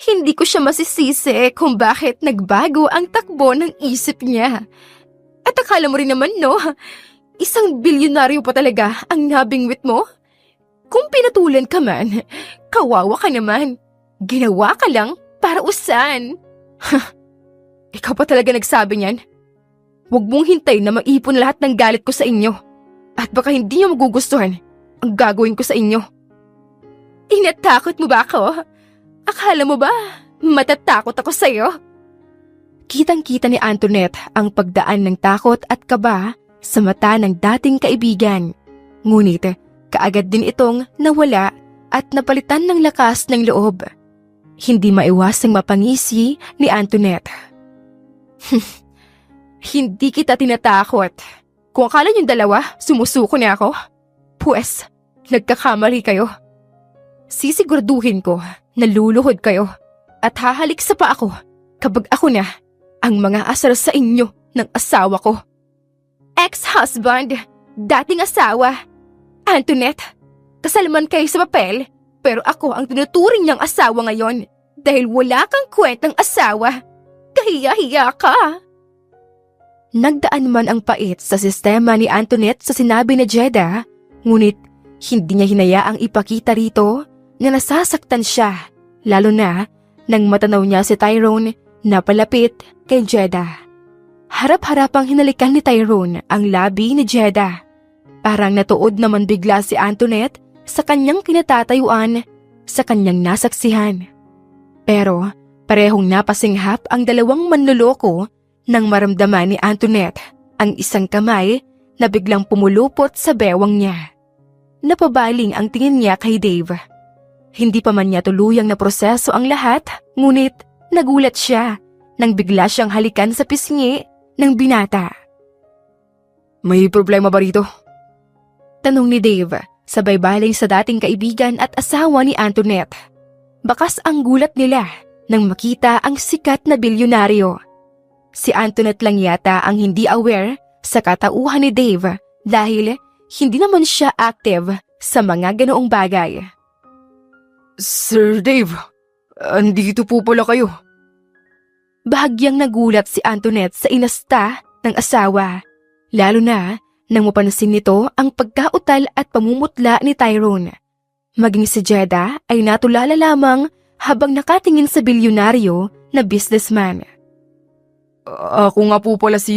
hindi ko siya masisisi kung bakit nagbago ang takbo ng isip niya. At akala mo rin naman, no? Isang bilyonaryo pa talaga ang nabingwit mo? Kung pinatulan ka man, kawawa ka naman. Ginawa ka lang para usan. Ikaw pa talaga nagsabi niyan? Huwag mong hintay na maipon lahat ng galit ko sa inyo. At baka hindi niyo magugustuhan ang gagawin ko sa inyo. Inatakot mo ba ako? Akala mo ba matatakot ako sa'yo? Kitang-kita ni Antoinette ang pagdaan ng takot at kaba sa mata ng dating kaibigan. Ngunit kaagad din itong nawala at napalitan ng lakas ng loob. Hindi maiwasang mapangisi ni Antoinette. Hindi kita tinatakot. Kung akala niyong dalawa, sumusuko na ako, pues, nagkakamali kayo. Sisiguraduhin ko na luluhod kayo at hahalik sa pa ako kapag ako na ang mga asar sa inyo ng asawa ko. Ex-husband, dating asawa. Antoinette, kasal man kayo sa papel, pero ako ang tinuturing niyang asawa ngayon dahil wala kang kwentang asawa. Kahiya-hiya ka. Nagdaan man ang pait sa sistema ni Antoinette sa sinabi ni Jeda, ngunit hindi niya hinayaang ipakita rito na nasasaktan siya, lalo na nang matanaw niya si Tyrone na palapit kay Jeda. Harap-harapang hinalikan ni Tyrone ang labi ni Jeda. Parang natuod naman bigla si Antoinette sa kanyang kinatatayuan, sa kanyang nasaksihan. Pero Parehong napasinghap ang dalawang manloloko nang maramdaman ni Antoinette ang isang kamay na biglang pumulupot sa bewang niya. Napabaling ang tingin niya kay Dave. Hindi pa man niya tuluyang naproseso ang lahat, ngunit nagulat siya nang bigla siyang halikan sa pisngi ng binata. May problema ba rito? Tanong ni Dave, sabay baling sa dating kaibigan at asawa ni Antoinette. Bakas ang gulat nila nang makita ang sikat na bilyonaryo. Si Antoinette lang yata ang hindi aware sa katauhan ni Dave dahil hindi naman siya active sa mga ganoong bagay. Sir Dave, andito po pala kayo. Bahagyang nagulat si Antoinette sa inasta ng asawa, lalo na nang mapansin nito ang pagkautal at pamumutla ni Tyrone. Maging si Jeda ay natulala lamang habang nakatingin sa bilyonaryo na businessman. Ako nga po pala si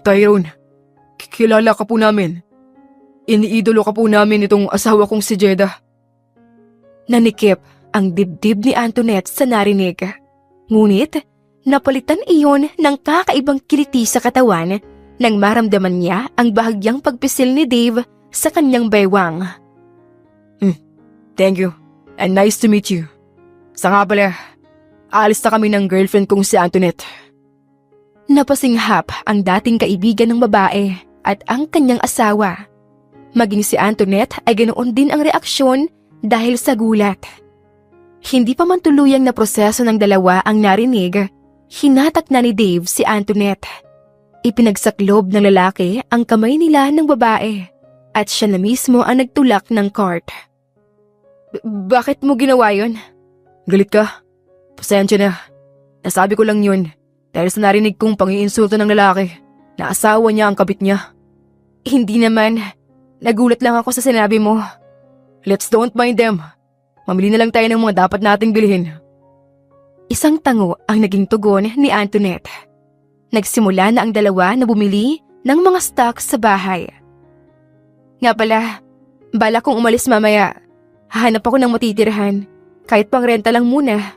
Tyrone. Kilala ka po namin. Iniidolo ka po namin itong asawa kong si Jeda. Nanikip ang dibdib ni Antoinette sa narinig. Ngunit napalitan iyon ng kakaibang kiliti sa katawan nang maramdaman niya ang bahagyang pagpisil ni Dave sa kanyang baywang. Thank you, and nice to meet you. Sa nga pala, aalis na kami ng girlfriend kong si Antoinette. Napasinghap ang dating kaibigan ng babae at ang kanyang asawa. Maging si Antoinette ay ganoon din ang reaksyon dahil sa gulat. Hindi pa man tuluyang na proseso ng dalawa ang narinig, hinatak na ni Dave si Antoinette. Ipinagsaklob ng lalaki ang kamay nila ng babae at siya na mismo ang nagtulak ng cart. Bakit mo ginawa yun? Galit ka? Pasensya na. Nasabi ko lang yun dahil sa narinig kong pang-iinsulto ng lalaki na asawa niya ang kabit niya. Hindi naman. Nagulat lang ako sa sinabi mo. Let's don't mind them. Mamili na lang tayo ng mga dapat nating bilhin. Isang tango ang naging tugon ni Antoinette. Nagsimula na ang dalawa na bumili ng mga stocks sa bahay. Nga pala, bala kong umalis mamaya. Hahanap ako ng matitirhan, kahit pang renta lang muna.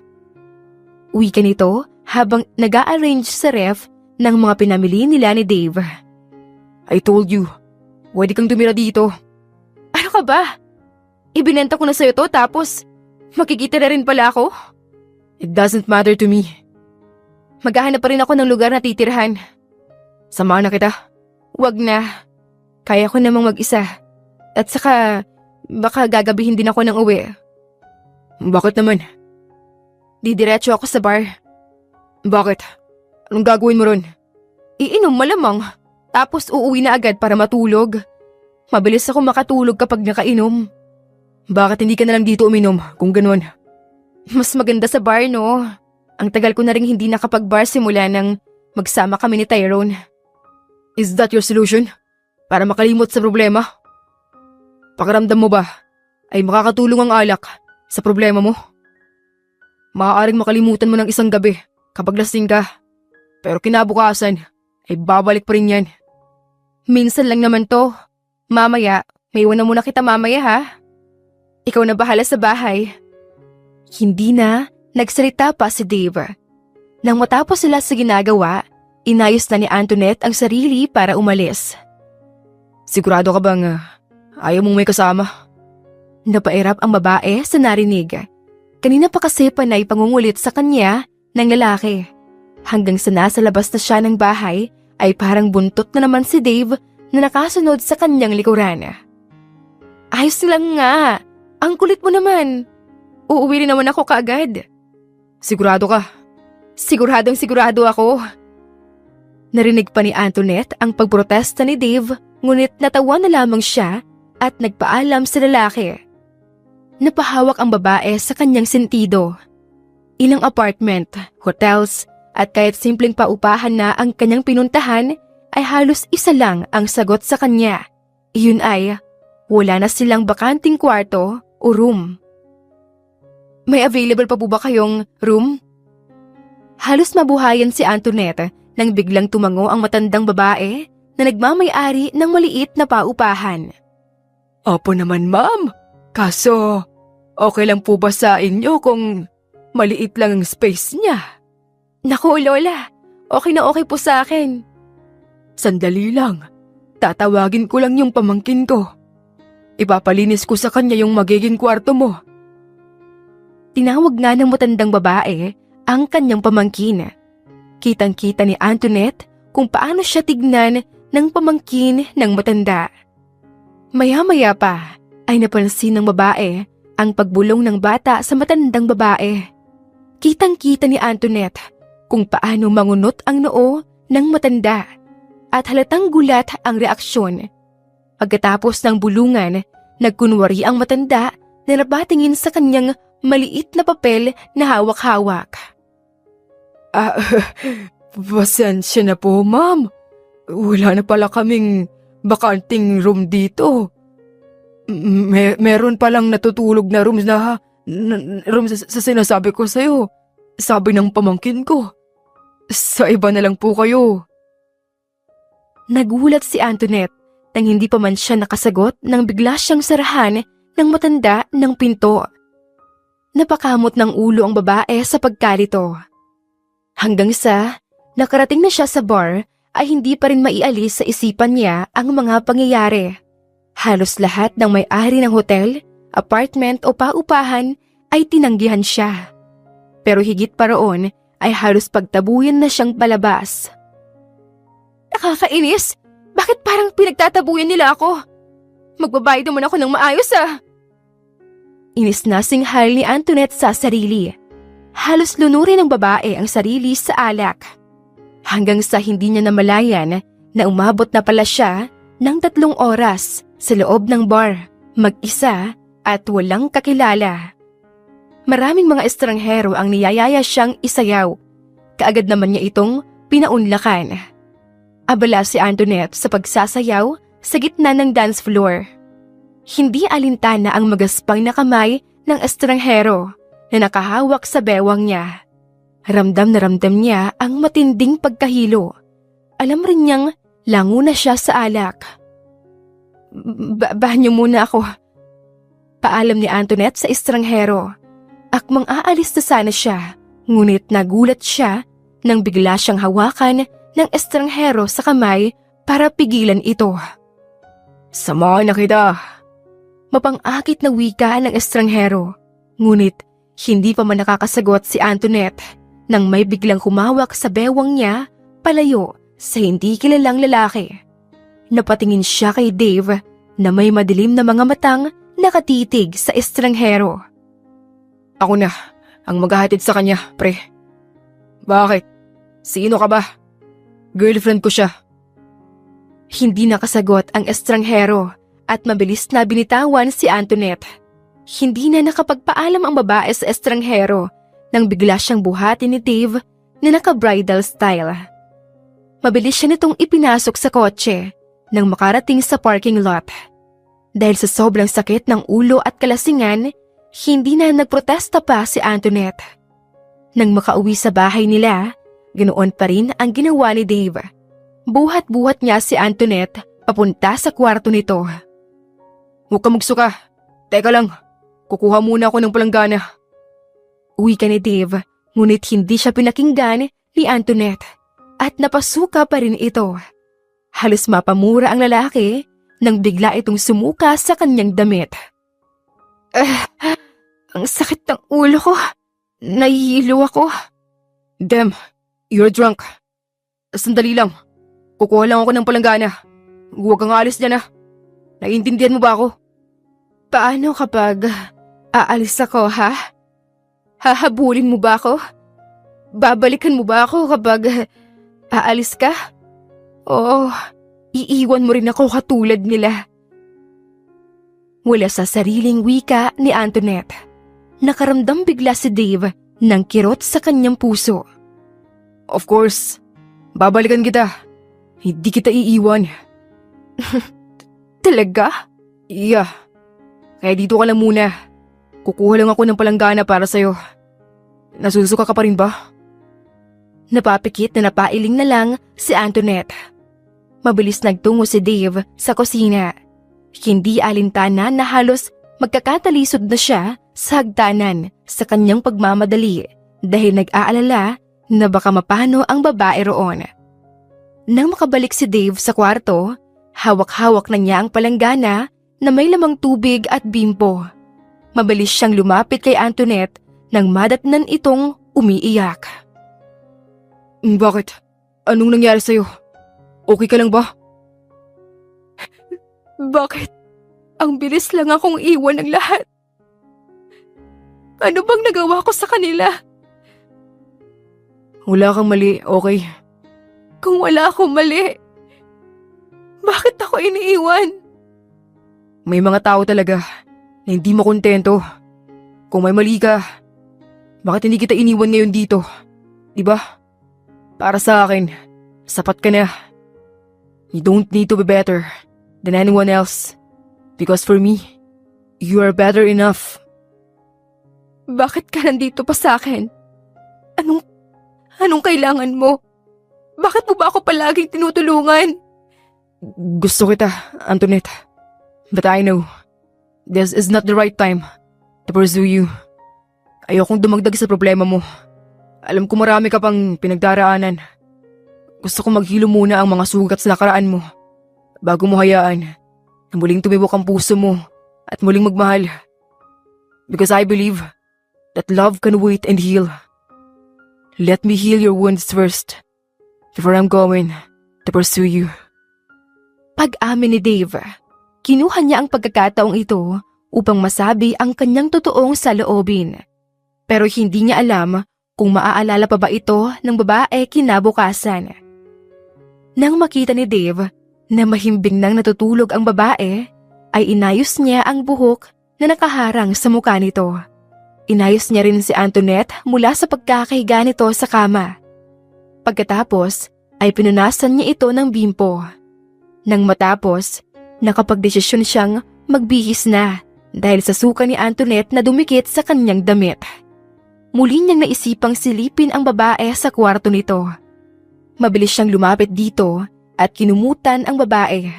Uwi ka nito habang nag-a-arrange sa ref ng mga pinamili nila ni Dave. I told you, pwede kang tumira dito. Ano ka ba? Ibinenta ko na sa'yo to tapos makikita na rin pala ako? It doesn't matter to me. Maghahanap pa rin ako ng lugar na titirhan. Samahan na kita. Wag na. Kaya ko namang mag-isa. At saka, baka gagabihin din ako ng uwi. Bakit naman? Didiretso ako sa bar. Bakit? Anong gagawin mo ron? Iinom malamang. Tapos uuwi na agad para matulog. Mabilis ako makatulog kapag nakainom. Bakit hindi ka na lang dito uminom kung ganun? Mas maganda sa bar, no? Ang tagal ko na rin hindi nakapag-bar simula nang magsama kami ni Tyrone. Is that your solution? Para makalimot sa problema? Pakiramdam mo ba ay makakatulong ang alak sa problema mo? Maaaring makalimutan mo ng isang gabi kapag lasing ka. Pero kinabukasan ay babalik pa rin yan. Minsan lang naman to. Mamaya, may iwan na muna kita mamaya ha. Ikaw na bahala sa bahay. Hindi na nagsalita pa si Dave. Nang matapos sila sa ginagawa, inayos na ni Antoinette ang sarili para umalis. Sigurado ka bang ayaw mong may kasama? Napairap ang babae sa narinig. Kanina pa kasi panay pangungulit sa kanya ng lalaki. Hanggang sa nasa labas na siya ng bahay ay parang buntot na naman si Dave na nakasunod sa kanyang likuran. Ayos lang nga. Ang kulit mo naman. Uuwi rin naman ako kaagad. Sigurado ka? Siguradong sigurado ako. Narinig pa ni Antoinette ang pagprotesta ni Dave, ngunit natawa na lamang siya at nagpaalam sa lalaki. Napahawak ang babae sa kanyang sentido. Ilang apartment, hotels, at kahit simpleng paupahan na ang kanyang pinuntahan ay halos isa lang ang sagot sa kanya. Iyon ay, wala na silang bakanting kwarto o room. May available pa po ba kayong room? Halos mabuhayan si Antoinette nang biglang tumango ang matandang babae na nagmamay-ari ng maliit na paupahan. Opo naman, ma'am. Kaso, okay lang po ba sa inyo kung Maliit lang ang space niya. Naku, Lola. Okay na okay po sa akin. Sandali lang. Tatawagin ko lang yung pamangkin ko. Ipapalinis ko sa kanya yung magiging kwarto mo. Tinawag nga ng matandang babae ang kanyang pamangkin. Kitang-kita ni Antoinette kung paano siya tignan ng pamangkin ng matanda. Maya-maya pa ay napansin ng babae ang pagbulong ng bata sa matandang babae. Kitang-kita ni Antoinette kung paano mangunot ang noo ng matanda at halatang gulat ang reaksyon. Pagkatapos ng bulungan, nagkunwari ang matanda na napatingin sa kanyang maliit na papel na hawak-hawak. Pasensya na po, ma'am. Wala na pala kaming bakanting room dito. Meron palang natutulog na room sa sinasabi ko sa'yo. Sabi ng pamangkin ko. Sa iba na lang po kayo. Nagulat si Antoinette nang hindi pa man siya nakasagot nang bigla siyang sarahan ng matanda ng pinto. Napakamot ng ulo ang babae sa pagkalito. Hanggang sa nakarating na siya sa bar ay hindi pa rin maialis sa isipan niya ang mga pangyayari. Halos lahat ng may-ari ng hotel, apartment o paupahan ay tinanggihan siya. Pero higit pa roon ay halos pagtabuyan na siyang palabas. Nakakainis! Bakit parang pinagtatabuyan nila ako? Magbabayad naman ako ng maayos Inis na singhal ni Antoinette sa sarili. Halos lunurin ng babae ang sarili sa alak. Hanggang sa hindi niya namalayan na umabot na pala siya ng 3 oras sa loob ng bar, mag-isa at walang kakilala. Maraming mga estranghero ang niyayaya siyang isayaw. Kaagad naman niya itong pinaunlakan. Abala si Antoinette sa pagsasayaw sa gitna ng dance floor. Hindi alintana ang magaspang na kamay ng estranghero na nakahawak sa bewang niya. Ramdam na ramdam niya ang matinding pagkahilo. Alam rin niyang lango na siya sa alak. Banyo muna ako. Paalam ni Antoinette sa estranghero. Akmang aalis na sana siya, ngunit nagulat siya nang bigla siyang hawakan ng estranghero sa kamay para pigilan ito. Samahan na kita. Mapang-akit na wika ng estranghero, ngunit hindi pa man nakakasagot si Antoinette nang may biglang humawak sa bewang niya palayo sa hindi kilalang lalaki. Napatingin siya kay Dave na may madilim na mga matang nakatitig sa estranghero. Ako na ang maghahatid sa kanya, pre. Bakit? Sino ka ba? Girlfriend ko siya. Hindi nakasagot ang estranghero at mabilis na binitawan si Antoinette. Hindi na nakapagpaalam ang babae sa estranghero nang bigla siyang buhatin ni Dave na naka-bridal style. Mabilis siya nitong ipinasok sa kotse nang makarating sa parking lot. Dahil sa sobrang sakit ng ulo at kalasingan, hindi na nagprotesta pa si Antoinette. Nang makauwi sa bahay nila, ganoon pa rin ang ginawa ni Dave. Buhat-buhat niya si Antoinette papunta sa kwarto nito. Huwag ka magsuka. Teka lang, kukuha muna ako ng palanggana. Uwi ka ni Dave, ngunit hindi siya pinakinggan ni Antoinette at napasuka pa rin ito. Halos mapamura ang lalaki nang bigla itong sumuka sa kanyang damit. Ang sakit ng ulo ko. Nahihilo ako. Damn, you're drunk. Sandali lang. Kukuha lang ako ng palanggana. Huwag kang alis dyan Naiintindihan mo ba ako? Paano kapag aalis ako, ha? Hahabulin mo ba ako? Babalikan mo ba ako kapag aalis ka? Oo, iiwan mo rin ako katulad nila. Wala sa sariling wika ni Antoinette. Nakaramdam bigla si Dave ng kirot sa kanyang puso. Of course, babalikan kita. Hindi kita iiwan. Talaga? Yeah. Kaya dito ka lang muna. Kukuha lang ako ng palanggana para sa'yo. Nasusuka ka pa rin ba? Napapikit na napailing na lang si Antoinette. Mabilis nagtungo si Dave sa kusina. Hindi alintana na halos magkakatalisod na siya sa hagdanan sa kanyang pagmamadali dahil nag-aalala na baka mapano ang babae roon. Nang makabalik si Dave sa kwarto, hawak-hawak na niya ang palanggana na may lamang tubig at bimpo. Mabilis siyang lumapit kay Antoinette nang madatnan itong umiiyak. Bakit? Anong nangyari sa'yo? Okay ka lang ba? Bakit? Ang bilis lang akong iwan ng lahat. Ano bang nagawa ko sa kanila? Wala kang mali, okay? Kung wala akong mali, bakit ako iniiwan? May mga tao talaga na hindi makontento. Kung may mali ka, bakit hindi kita iniwan ngayon dito? Diba? Para sa akin, sapat ka na. You don't need to be better than anyone else. Because for me, you are better enough. Bakit ka nandito pa sa akin? Anong kailangan mo? Bakit mo ba ako palaging tinutulungan? Gusto kita, Antoinette. But I know, this is not the right time to pursue you. Ayokong dumagdag sa problema mo. Alam ko marami ka pang pinagdaraanan. Gusto kong maghilo muna ang mga sugat sa nakaraan mo bago mo hayaan na muling tumibok ang puso mo at muling magmahal. Because I believe that love can wait and heal. Let me heal your wounds first before I'm going to pursue you. Pag-amin ni Dave, kinuha niya ang pagkakataong ito upang masabi ang kanyang totoong saloobin. Pero hindi niya alam kung maaalala pa ba ito ng babae kinabukasan. Nang makita ni Dave na mahimbing nang natutulog ang babae, ay inayos niya ang buhok na nakaharang sa mukha nito. Inayos niya rin si Antoinette mula sa pagkakahiga nito sa kama. Pagkatapos ay pinunasan niya ito ng bimpo. Nang matapos, nakapagdesisyon siyang magbihis na dahil sa suka ni Antoinette na dumikit sa kanyang damit. Muli niyang naisipang silipin ang babae sa kwarto nito. Mabilis siyang lumapit dito at kinumutan ang babae.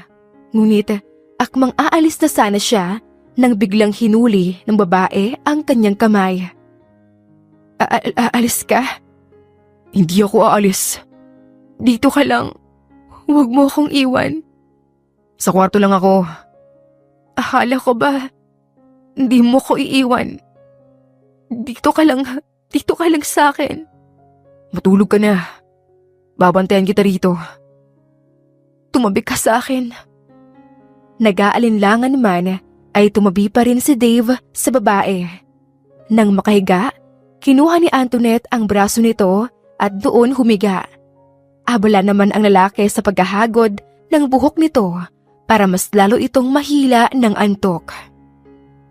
Ngunit akmang aalis na sana siya nang biglang hinuli ng babae ang kanyang kamay. Aalis ka? Hindi ako aalis. Dito ka lang. Huwag mo akong iwan. Sa kwarto lang ako. Akala ko ba hindi mo ko iiwan? Dito ka lang sa akin. Matulog ka na. Babantayan kita rito. Tumabi ka sa akin. Nag-aalinlangan man ay tumabi pa rin si Dave sa babae. Nang makahiga, kinuha ni Antoinette ang braso nito at doon humiga. Abala naman ang lalaki sa paghahagod ng buhok nito para mas lalo itong mahila ng antok.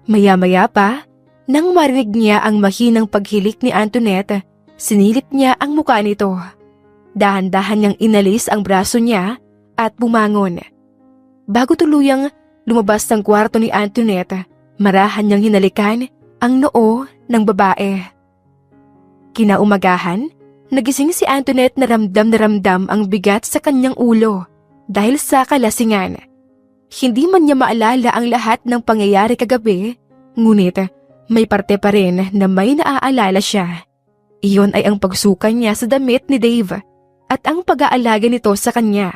Maya-maya pa, nang marinig niya ang mahinang paghilik ni Antoinette, sinilip niya ang mukha nito. Dahan-dahan niyang inalis ang braso niya at bumangon. Bago tuluyang lumabas ng kwarto ni Antoinette, marahan niyang hinalikan ang noo ng babae. Kinaumagahan, nagising si Antoinette na ramdam ang bigat sa kanyang ulo dahil sa kalasingan. Hindi man niya maalala ang lahat ng pangyayari kagabi, ngunit may parte pa rin na may naaalala siya. Iyon ay ang pagsuka niya sa damit ni Dave at ang pag-aalaga nito sa kanya.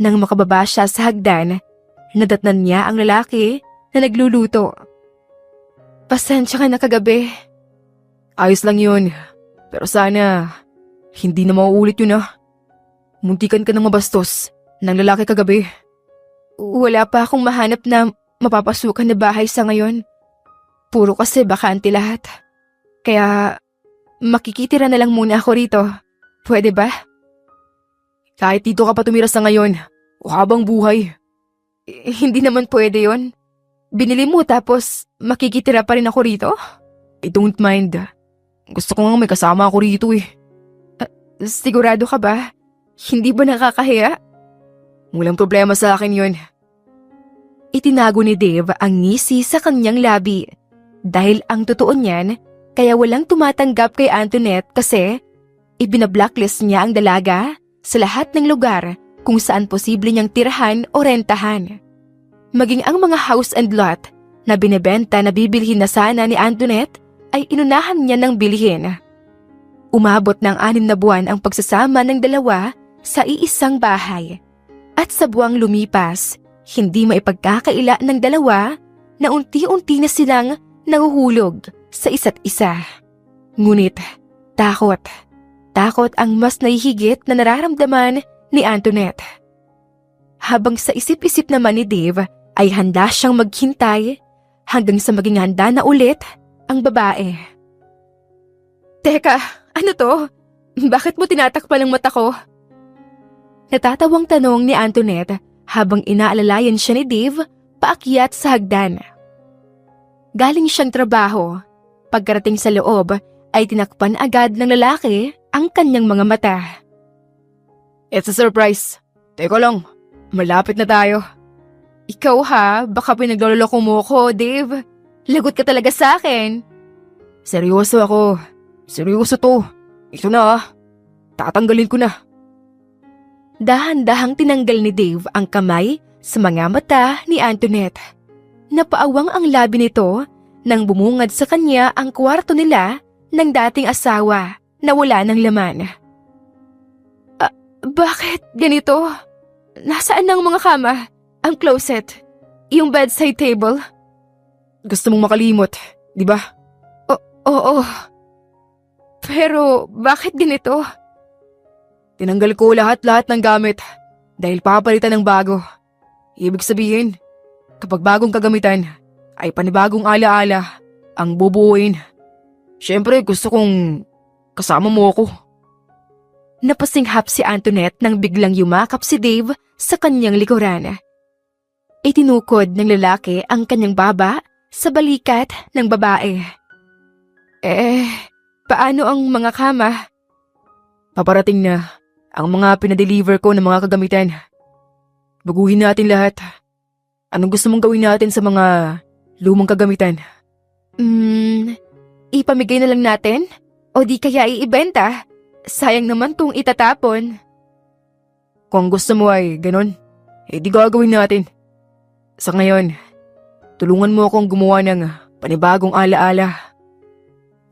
Nang makababa siya sa hagdan, nadatnan niya ang lalaki na nagluluto. Pasensya ka na kagabi. Ayos lang yun. Pero sana, hindi na mauulit yun ah. Muntikan ka ng mabastos ng lalaki kagabi. Wala pa akong mahanap na mapapasukan na bahay sa ngayon. Puro kasi bakante lahat. Kaya makikitira na lang muna ako rito. Pwede ba? Kahit dito ka pa tumira sa ngayon, o habang buhay. Hindi naman pwede yon. Binili mo tapos makikitira pa rin ako rito? I don't mind. Gusto ko nga may kasama ako rito eh. Sigurado ka ba? Hindi ba nakakahiya? Walang problema sa akin yun. Itinago ni Dave ang ngisi sa kanyang labi. Dahil ang totoo niyan, kaya walang tumatanggap kay Antoinette kasi ibinablacklist niya ang dalaga sa lahat ng lugar kung saan posible niyang tirahan o rentahan. Maging ang mga house and lot na binebenta na bibilhin na sana ni Antoinette ay inunahan niya ng bilhin. Umabot ng 6 na buwan ang pagsasama ng dalawa sa iisang bahay. At sa buwang lumipas, hindi maipagkakaila ng dalawa na unti-unti na silang nahuhulog sa isa't isa. Ngunit takot ang mas nahihigit na nararamdaman ni Antoinette. Habang sa isip-isip naman ni Dave ay handa siyang maghintay hanggang sa maging handa na ulit ang babae. Teka, ano to? Bakit mo tinatakpan ang mata ko? Natatawang tanong ni Antoinette habang inaalalayan siya ni Dave paakyat sa hagdan. Galing siyang trabaho. Pagkarating sa loob ay tinakpan agad ng lalaki ang kanyang mga mata. It's a surprise. Teka lang, malapit na tayo. Ikaw ha, baka pinagloloko mo ko, Dave. Lagot ka talaga sa akin. Seryoso ako. Seryoso to. Ito na tatanggalin ko na. Dahan-dahang tinanggal ni Dave ang kamay sa mga mata ni Antoinette. Napaawang ang labi nito nang bumungad sa kanya ang kwarto nila ng dating asawa na wala ng laman. Bakit ganito? Nasaan ang mga kama? Ang closet? Yung bedside table? Gusto mong makalimot, di ba? Oo. Pero bakit ganito? Tinanggal ko lahat-lahat ng gamit dahil papalitan ng bago. Ibig sabihin, kapag bagong kagamitan ay panibagong alaala ang bubuuin. Siyempre gusto kong kasama mo ako. Napasinghap si Antoinette nang biglang yumakap si Dave sa kanyang likuran. Itinukod ng lalaki ang kanyang baba sa balikat ng babae. Paano ang mga kama? Paparating na ang mga pinadeliver ko ng mga kagamitan. Baguhin natin lahat. Anong gusto mong gawin natin sa mga lumang kagamitan? Ipamigay na lang natin? O di kaya iibenta? Sayang naman tong itatapon. Kung gusto mo ay ganun, di gagawin natin. Sa ngayon, tulungan mo akong gumawa ng panibagong alaala.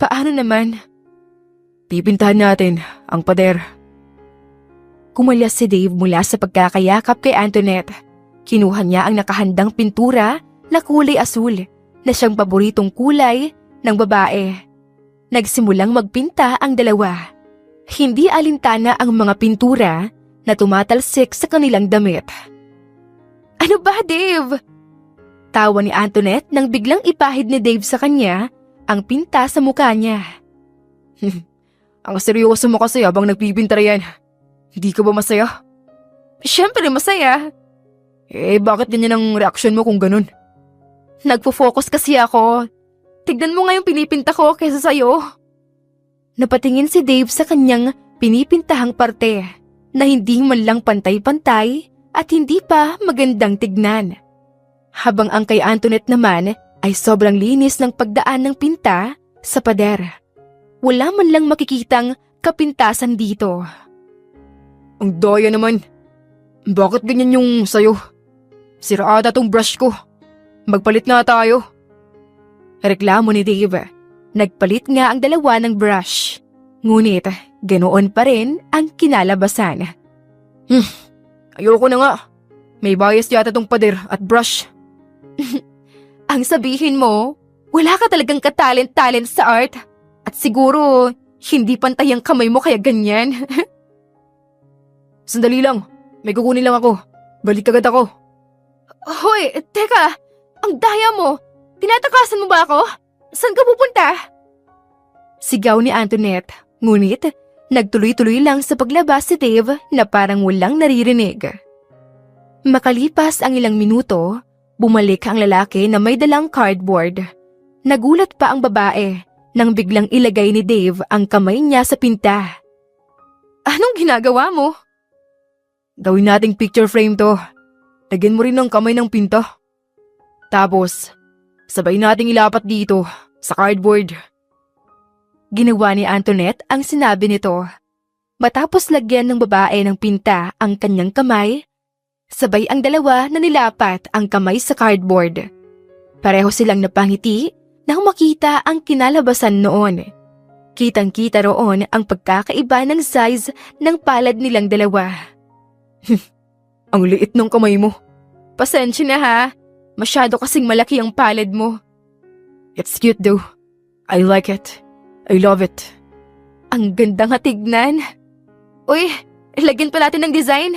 Paano naman? Pipintahan natin ang pader. Kumalas si Dave mula sa pagkakayakap kay Antoinette. Kinuha niya ang nakahandang pintura na kulay asul na siyang paboritong kulay ng babae. Nagsimulang magpinta ang dalawa. Hindi alintana ang mga pintura na tumatalsik sa kanilang damit. Ano ba, Dave? Tawa ni Antoinette nang biglang ipahid ni Dave sa kanya ang pinta sa mukha niya. Ang seryoso mo kasi habang nagpipinta yan. Hindi ka ba masaya? Siyempre masaya. Bakit ganyan ang reaksyon mo kung ganun? Nagpo-focus kasi ako. Tignan mo nga yung pinipinta ko kaysa sa'yo. Napatingin si Dave sa kanyang pinipintahang parte na hindi man lang pantay-pantay at hindi pa magandang tignan. Habang ang kay Antoinette naman ay sobrang linis ng pagdaan ng pinta sa pader. Wala man lang makikitang kapintasan dito. Ang daya naman. Bakit ganyan yung sayo? Sira ata tong brush ko. Magpalit nga tayo. Reklamo ni Dave. Nagpalit nga ang dalawa ng brush. Ngunit ganoon pa rin ang kinalabasan. Ayoko na nga. May bias yata tong pader at brush. Ang sabihin mo, wala ka talagang katalent-talent sa art. At siguro, hindi pantay ang kamay mo kaya ganyan. Sandali lang. May kukunin lang ako. Balik agad ako. Hoy, teka. Ang daya mo. Tinatakasan mo ba ako? Saan ka pupunta? Sigaw ni Antoinette. Ngunit, nagtuloy-tuloy lang sa paglabas si Dave na parang walang naririnig. Makalipas ang ilang minuto, bumalik ang lalaki na may dalang cardboard. Nagulat pa ang babae nang biglang ilagay ni Dave ang kamay niya sa pinta. Anong ginagawa mo? Gawin nating picture frame to. Lagyan mo rin ng kamay ng pinta. Tapos, sabay nating ilapat dito sa cardboard. Ginawa ni Antoinette ang sinabi nito. Matapos lagyan ng babae ng pinta ang kanyang kamay, sabay ang dalawa na nilapat ang kamay sa cardboard. Pareho silang napangiti nang makita ang kinalabasan noon. Kitang-kita roon ang pagkakaiba ng size ng palad nilang dalawa. Ang liit ng kamay mo. Pasensya na ha, masyado kasing malaki ang palad mo. It's cute though. I like it. I love it. Ang ganda nga tignan. Uy, lagyan pa natin ng design.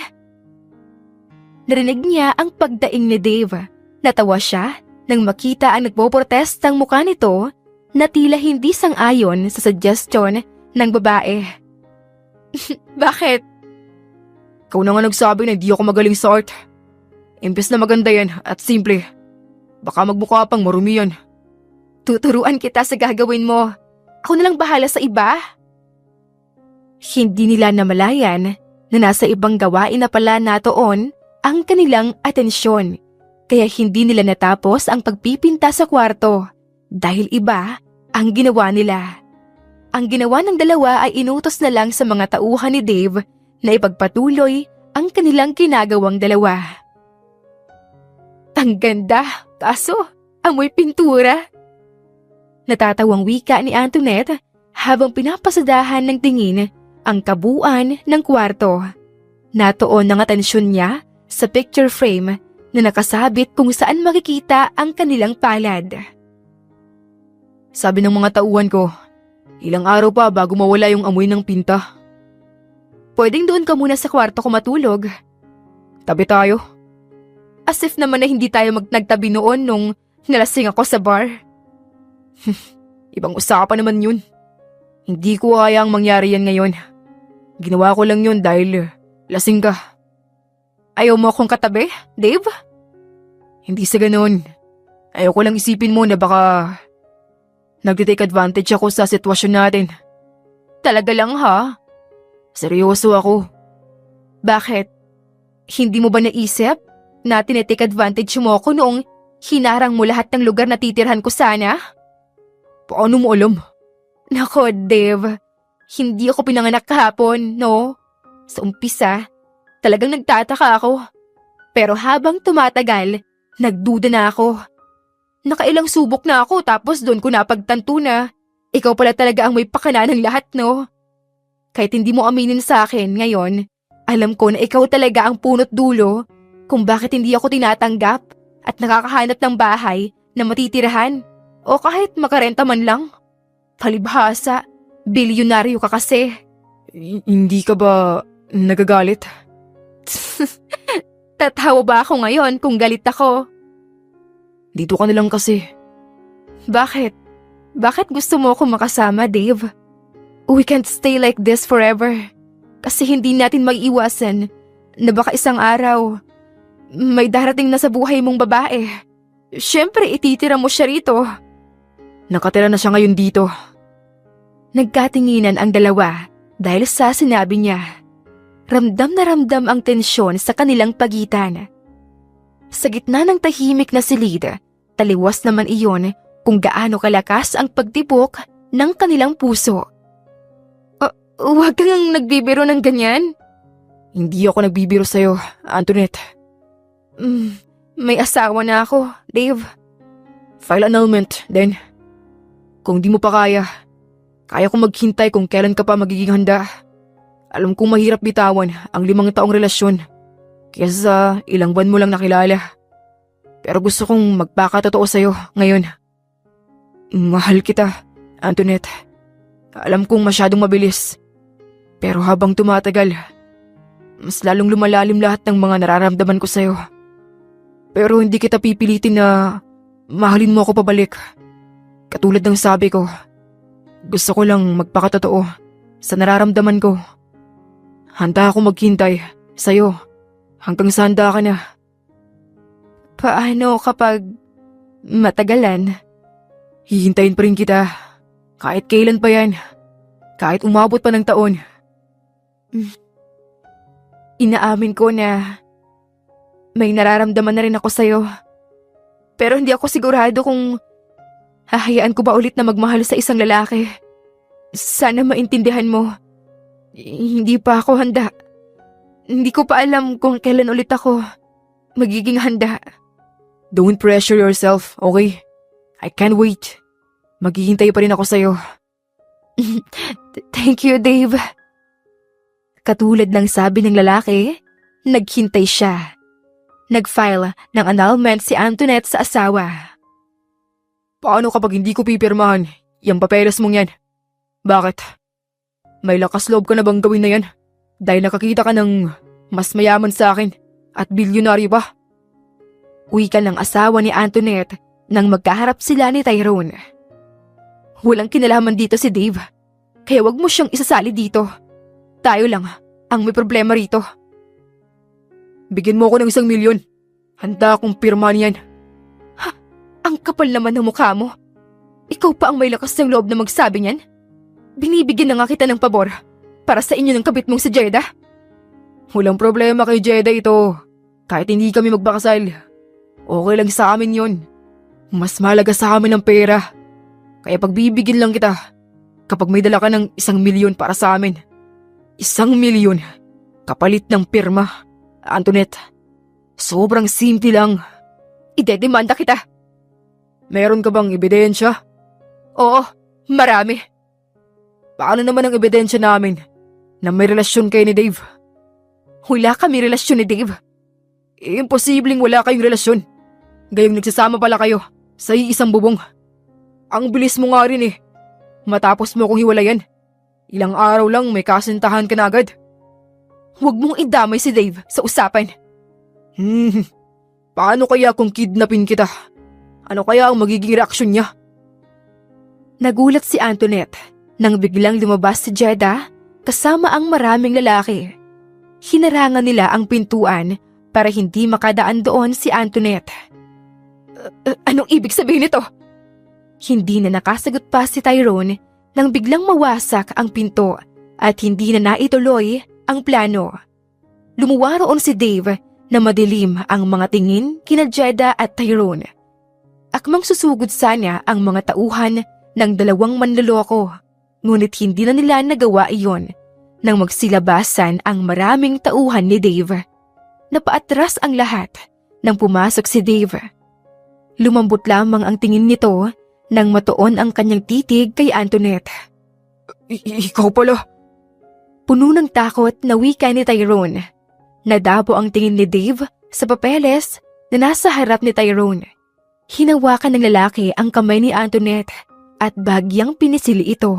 Narinig niya ang pagdaing ni Dave. Natawa siya nang makita ang nagpoprotestang mukha nito na tila hindi sang-ayon sa suggestion ng babae. Bakit? Ikaw na nga nagsabi na hindi ako magaling sa art. Imbes na maganda yan at simple. Baka magmukha pang marumi yan. Tuturuan kita sa gagawin mo. Ako na lang bahala sa iba. Hindi nila namalayan na nasa ibang gawain na pala natoon ang kanilang atensyon. Kaya hindi nila natapos ang pagpipinta sa kwarto dahil iba ang ginawa nila. Ang ginawa ng dalawa ay inutos na lang sa mga tauhan ni Dave na ipagpatuloy ang kanilang ginagawang dalawa. Ang ganda, kaso amoy pintura. Natatawang wika ni Antoinette habang pinapasadahan ng tingin ang kabuuan ng kwarto. Natoon ang atensyon niya sa picture frame na nakasabit kung saan makikita ang kanilang palad. Sabi ng mga tauhan ko, ilang araw pa bago mawala yung amoy ng pinta. Pwedeng doon ka muna sa kwarto ko matulog. Tabi tayo. As if naman na hindi tayo nagtabi noon nung nalasing ako sa bar. Ibang usapan naman yun. Hindi ko hayang mangyari yan ngayon. Ginawa ko lang yun dahil lasing ka. Ayaw mo akong katabi, Dave? Hindi sa ganun. Ayaw ko lang isipin mo na baka nagtitake advantage ako sa sitwasyon natin. Talaga lang ha? Seryoso ako. Bakit? Hindi mo ba naisip na tinitake advantage mo ako noong hinarang mo lahat ng lugar na titirhan ko sana? Paano mo alam? Nako, Dave. Hindi ako pinanganak kahapon, no? Sa umpisa, talagang nagtataka ako. Pero habang tumatagal, nagduda na ako. Nakailang subok na ako tapos doon ko napagtanto na ikaw pala talaga ang may pakana ng lahat, no? Kahit hindi mo aminin sa akin ngayon, alam ko na ikaw talaga ang punot dulo kung bakit hindi ako tinatanggap at nakakahanap ng bahay na matitirahan o kahit makarenta man lang. Palibhasa, bilyonaryo ka kasi. Hindi ka ba nagagalit? Tatawa ba ako ngayon kung galit ako? Dito ka na lang kasi. Bakit? Bakit gusto mo akong makasama, Dave? We can't stay like this forever. Kasi hindi natin maiiwasan na baka isang araw may darating na sa buhay mong babae. Siyempre, ititira mo siya rito. Nakatira na siya ngayon dito. Nagkatinginan ang dalawa dahil sa sinabi niya. Ramdam na ramdam ang tensyon sa kanilang pagitan. Sa gitna ng tahimik na silid, taliwas naman iyon kung gaano kalakas ang pagtibok ng kanilang puso. Huwag kang nagbibiro ng ganyan. Hindi ako nagbibiro sa'yo, Antoinette. May asawa na ako, Dave. File annulment, then. Kung di mo pa kaya kong maghintay kung kailan ka pa magiging handa. Alam kong mahirap bitawan ang 5 taong relasyon kaysa sa ilang buwan mo lang nakilala. Pero gusto kong magpakatotoo sa'yo ngayon. Mahal kita, Antoinette. Alam kong masyadong mabilis. Pero habang tumatagal, mas lalong lumalalim lahat ng mga nararamdaman ko sa'yo. Pero hindi kita pipilitin na mahalin mo ako pabalik. Katulad ng sabi ko, gusto ko lang magpakatotoo sa nararamdaman ko. Handa ako maghintay sa'yo hanggang sa handa ka na. Paano kapag matagalan? Hihintayin pa rin kita. Kahit kailan pa yan. Kahit umabot pa ng taon. Inaamin ko na may nararamdaman na rin ako sa'yo. Pero hindi ako sigurado kung hahayaan ko ba ulit na magmahal sa isang lalaki. Sana maintindihan mo. Hindi pa ako handa. Hindi ko pa alam kung kailan ulit ako magiging handa. Don't pressure yourself, okay? I can't wait. Maghihintay pa rin ako sa'yo. Thank you, Dave. Katulad ng sabi ng lalaki, naghintay siya. Nag-file ng annulment si Antoinette sa asawa. Paano kapag hindi ko pipirmahan yung papeles mong yan? Bakit? May lakas loob ka na bang gawin na yan? Dahil nakakita ka ng mas mayaman sa akin at bilyonaryo pa? Wika ng asawa ni Antoinette nang magkaharap sila ni Tyrone. Walang kinalaman dito si Dave, kaya wag mo siyang isasali dito. Tayo lang ang may problema rito. Bigyan mo ako ng 1 milyon. Handa akong pirmahan yan. Ang kapal naman ng mukha mo. Ikaw pa ang may lakas ng loob na magsabi niyan? Binibigyan na nga kita ng pabor para sa inyo ng kabit mong si Jeda. Walang problema kay Jeda ito. Kahit hindi kami magpakasal, okay lang sa amin yon. Mas mahalaga sa amin ang pera. Kaya pagbibigyan lang kita kapag may dala ka ng 1 milyon para sa amin. 1 milyon kapalit ng pirma. Antoinette, sobrang simple lang. Idedemanda kita. Meron ka bang ebidensya? Oo, marami. Paano naman ang ebidensya namin na may relasyon kayo ni Dave? Wala kami relasyon ni Dave. Imposibleng wala kayong relasyon. Gayong nagsasama pala kayo sa iisang bubong. Ang bilis mo nga rin eh. Matapos mo kong hiwalayan, ilang araw lang may kasintahan ka na agad. Huwag mong idamay si Dave sa usapan. Paano kaya kung kidnapin kita? Ano kaya ang magiging reaksyon niya? Nagulat si Antoinette nang biglang lumabas si Jeda kasama ang maraming lalaki. Hinarangan nila ang pintuan para hindi makadaan doon si Antoinette. Anong ibig sabihin nito? Hindi na nakasagot pa si Tyrone nang biglang mawasak ang pinto at hindi na naituloy ang plano. Lumuwa roon si Dave na madilim ang mga tingin kina Jeda at Tyrone. Akmang susugod sana ang mga tauhan ng 2 manloloko, ngunit hindi na nila nagawa iyon nang magsilabasan ang maraming tauhan ni Dave. Napaatras ang lahat nang pumasok si Dave. Lumambot lamang ang tingin nito nang matuon ang kanyang titig kay Antoinette. Ikaw pala. Puno ng takot na wika ni Tyrone. Nadabo ang tingin ni Dave sa papeles na nasa harap ni Tyrone. Hinawakan ng lalaki ang kamay ni Antoinette at bagyang pinisili ito.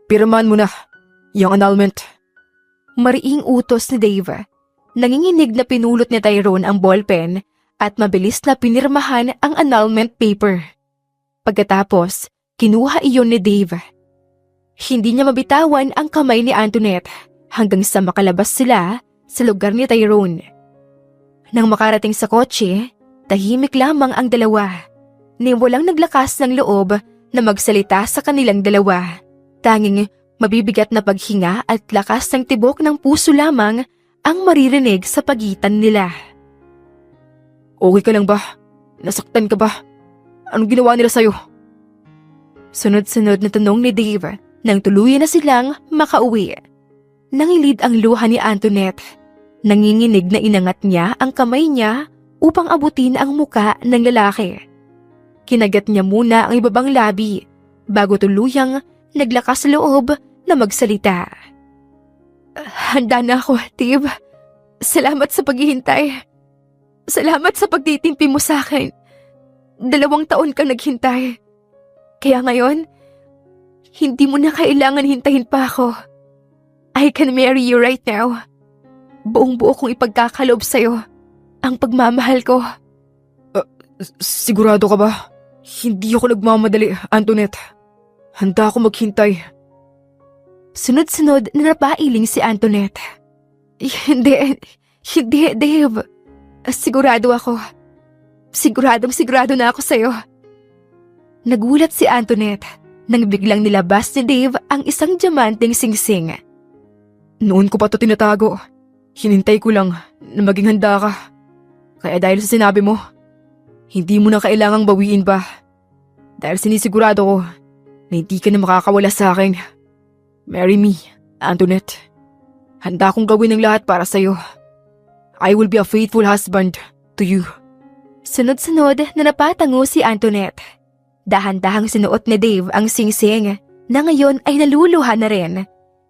Pirmahan mo na, yung annulment. Mariing utos ni Dave. Nanginginig na pinulot ni Tyrone ang ballpen at mabilis na pinirmahan ang annulment paper. Pagkatapos, kinuha iyon ni Dave. Hindi niya mabitawan ang kamay ni Antoinette hanggang sa makalabas sila sa lugar ni Tyrone. Nang makarating sa kotse, tahimik lamang ang dalawa. Ni walang naglakas ng loob na magsalita sa kanilang dalawa. Tanging mabibigat na paghinga at lakas ng tibok ng puso lamang ang maririnig sa pagitan nila. Okay ka lang ba? Nasaktan ka ba? Anong ginawa nila sa'yo? Sunod-sunod na tanong ni Dave nang tuluyan na silang makauwi. Nangilid ang luha ni Antoinette. Nanginginig na inangat niya ang kamay niya upang abutin ang muka ng lalaki. Kinagat niya muna ang ibabang labi bago tuluyang naglakas loob na magsalita. Handa na ako, Dave. Salamat sa paghihintay. Salamat sa pagtitimpi mo sa akin. 2 taon kang naghintay. Kaya ngayon, hindi mo na kailangan hintayin pa ako. I can marry you right now. Buong-buo kong ipagkakaloob sa'yo ang pagmamahal ko. Sigurado ka ba? Hindi ako nagmamadali, Antoinette. Handa ako maghintay. Sunod-sunod na napailing si Antoinette. Hindi, Dave. Sigurado ako. Sigurado na ako sa'yo. Nagulat si Antoinette nang biglang nilabas ni Dave ang isang diamanteng singsing. Noon ko pa to tinatago. Hinintay ko lang na maging handa ka. Kaya dahil sa sinabi mo, hindi mo na kailangang bawiin pa. Dahil sinisigurado ko na hindi ka na makakawala sa akin. Marry me, Antoinette. Handa akong gawin ang lahat para sa'yo. I will be a faithful husband to you. Sunod-sunod na napatango si Antoinette. Dahan-dahang sinuot ni Dave ang singsing na ngayon ay naluluha na rin.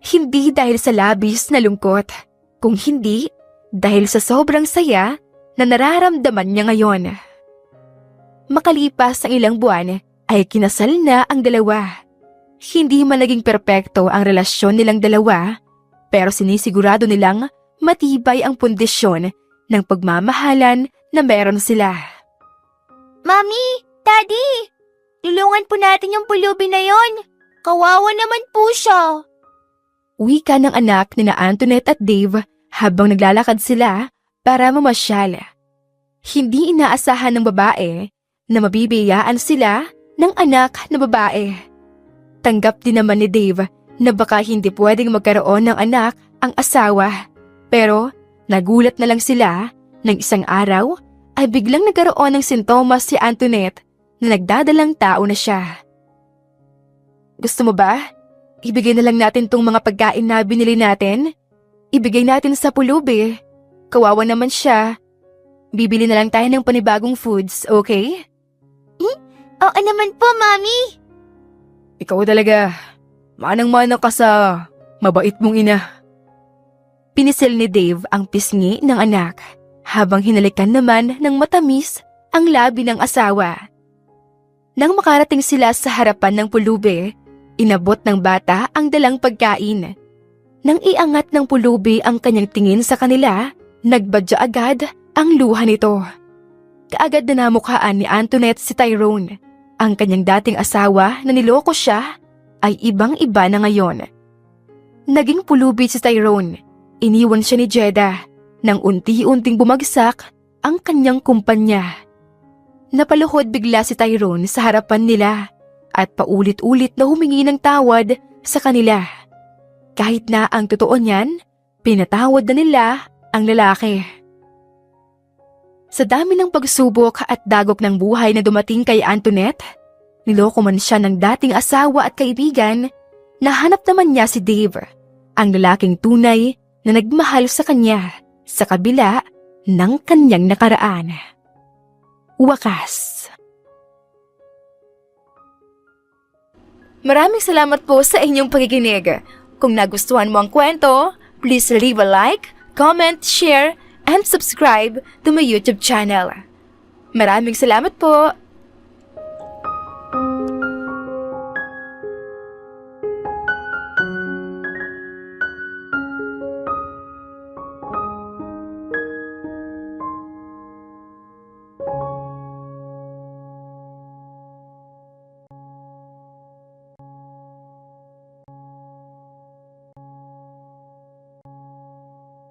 Hindi dahil sa labis na lungkot, kung hindi dahil sa sobrang saya na nararamdaman niya ngayon. Makalipas ang ilang buwan ay kinasal na ang dalawa. Hindi man naging perpekto ang relasyon nilang dalawa, pero sinisigurado nilang matibay ang pundisyon ng pagmamahalan na meron sila. Mami, Daddy, tulungan po natin yung pulubi na yon. Kawawa naman po siya. Wika ng anak ni na Antoinette at Dave habang naglalakad sila para mamasyal. Hindi inaasahan ng babae na mabibiyaan sila ng anak na babae. Tanggap din naman ni Dave na baka hindi pwedeng magkaroon ng anak ang asawa. Pero nagulat na lang sila nang isang araw ay biglang nagkaroon ng sintomas si Antoinette na nagdadalang tao na siya. Gusto mo ba? Ibigay na lang natin tong mga pagkain na binili natin. Ibigay natin sa pulubi. Kawawa naman siya. Bibili na lang tayo ng panibagong foods, okay? Oo naman po, Mami. Ikaw talaga, manang-mana ka sa mabait mong ina. Pinisil ni Dave ang pisngi ng anak habang hinalikan naman ng matamis ang labi ng asawa. Nang makarating sila sa harapan ng pulubi, inabot ng bata ang dalang pagkain. Nang iangat ng pulubi ang kanyang tingin sa kanila, nagbadya agad ang luha nito. Kaagad na namukhaan ni Antoinette si Tyrone. Ang kanyang dating asawa na niloko siya ay ibang-iba na ngayon. Naging pulubi si Tyrone. Iniwan siya ni Jeda nang unti-unting bumagsak ang kanyang kumpanya. Napaluhod bigla si Tyrone sa harapan nila at paulit-ulit na humingi ng tawad sa kanila. Kahit na ang totoo niyan, pinatawad na nila ang lalaki. Sa dami ng pagsubok at dagok ng buhay na dumating kay Antoinette, niloko man siya ng dating asawa at kaibigan, nahanap naman niya si Dave, ang lalaking tunay na nagmahal sa kanya sa kabila ng kanyang nakaraan. Wakas. Maraming salamat po sa inyong pakikinig. Kung nagustuhan mo ang kwento, please leave a like, comment, share, and subscribe to my YouTube channel. Maraming salamat po!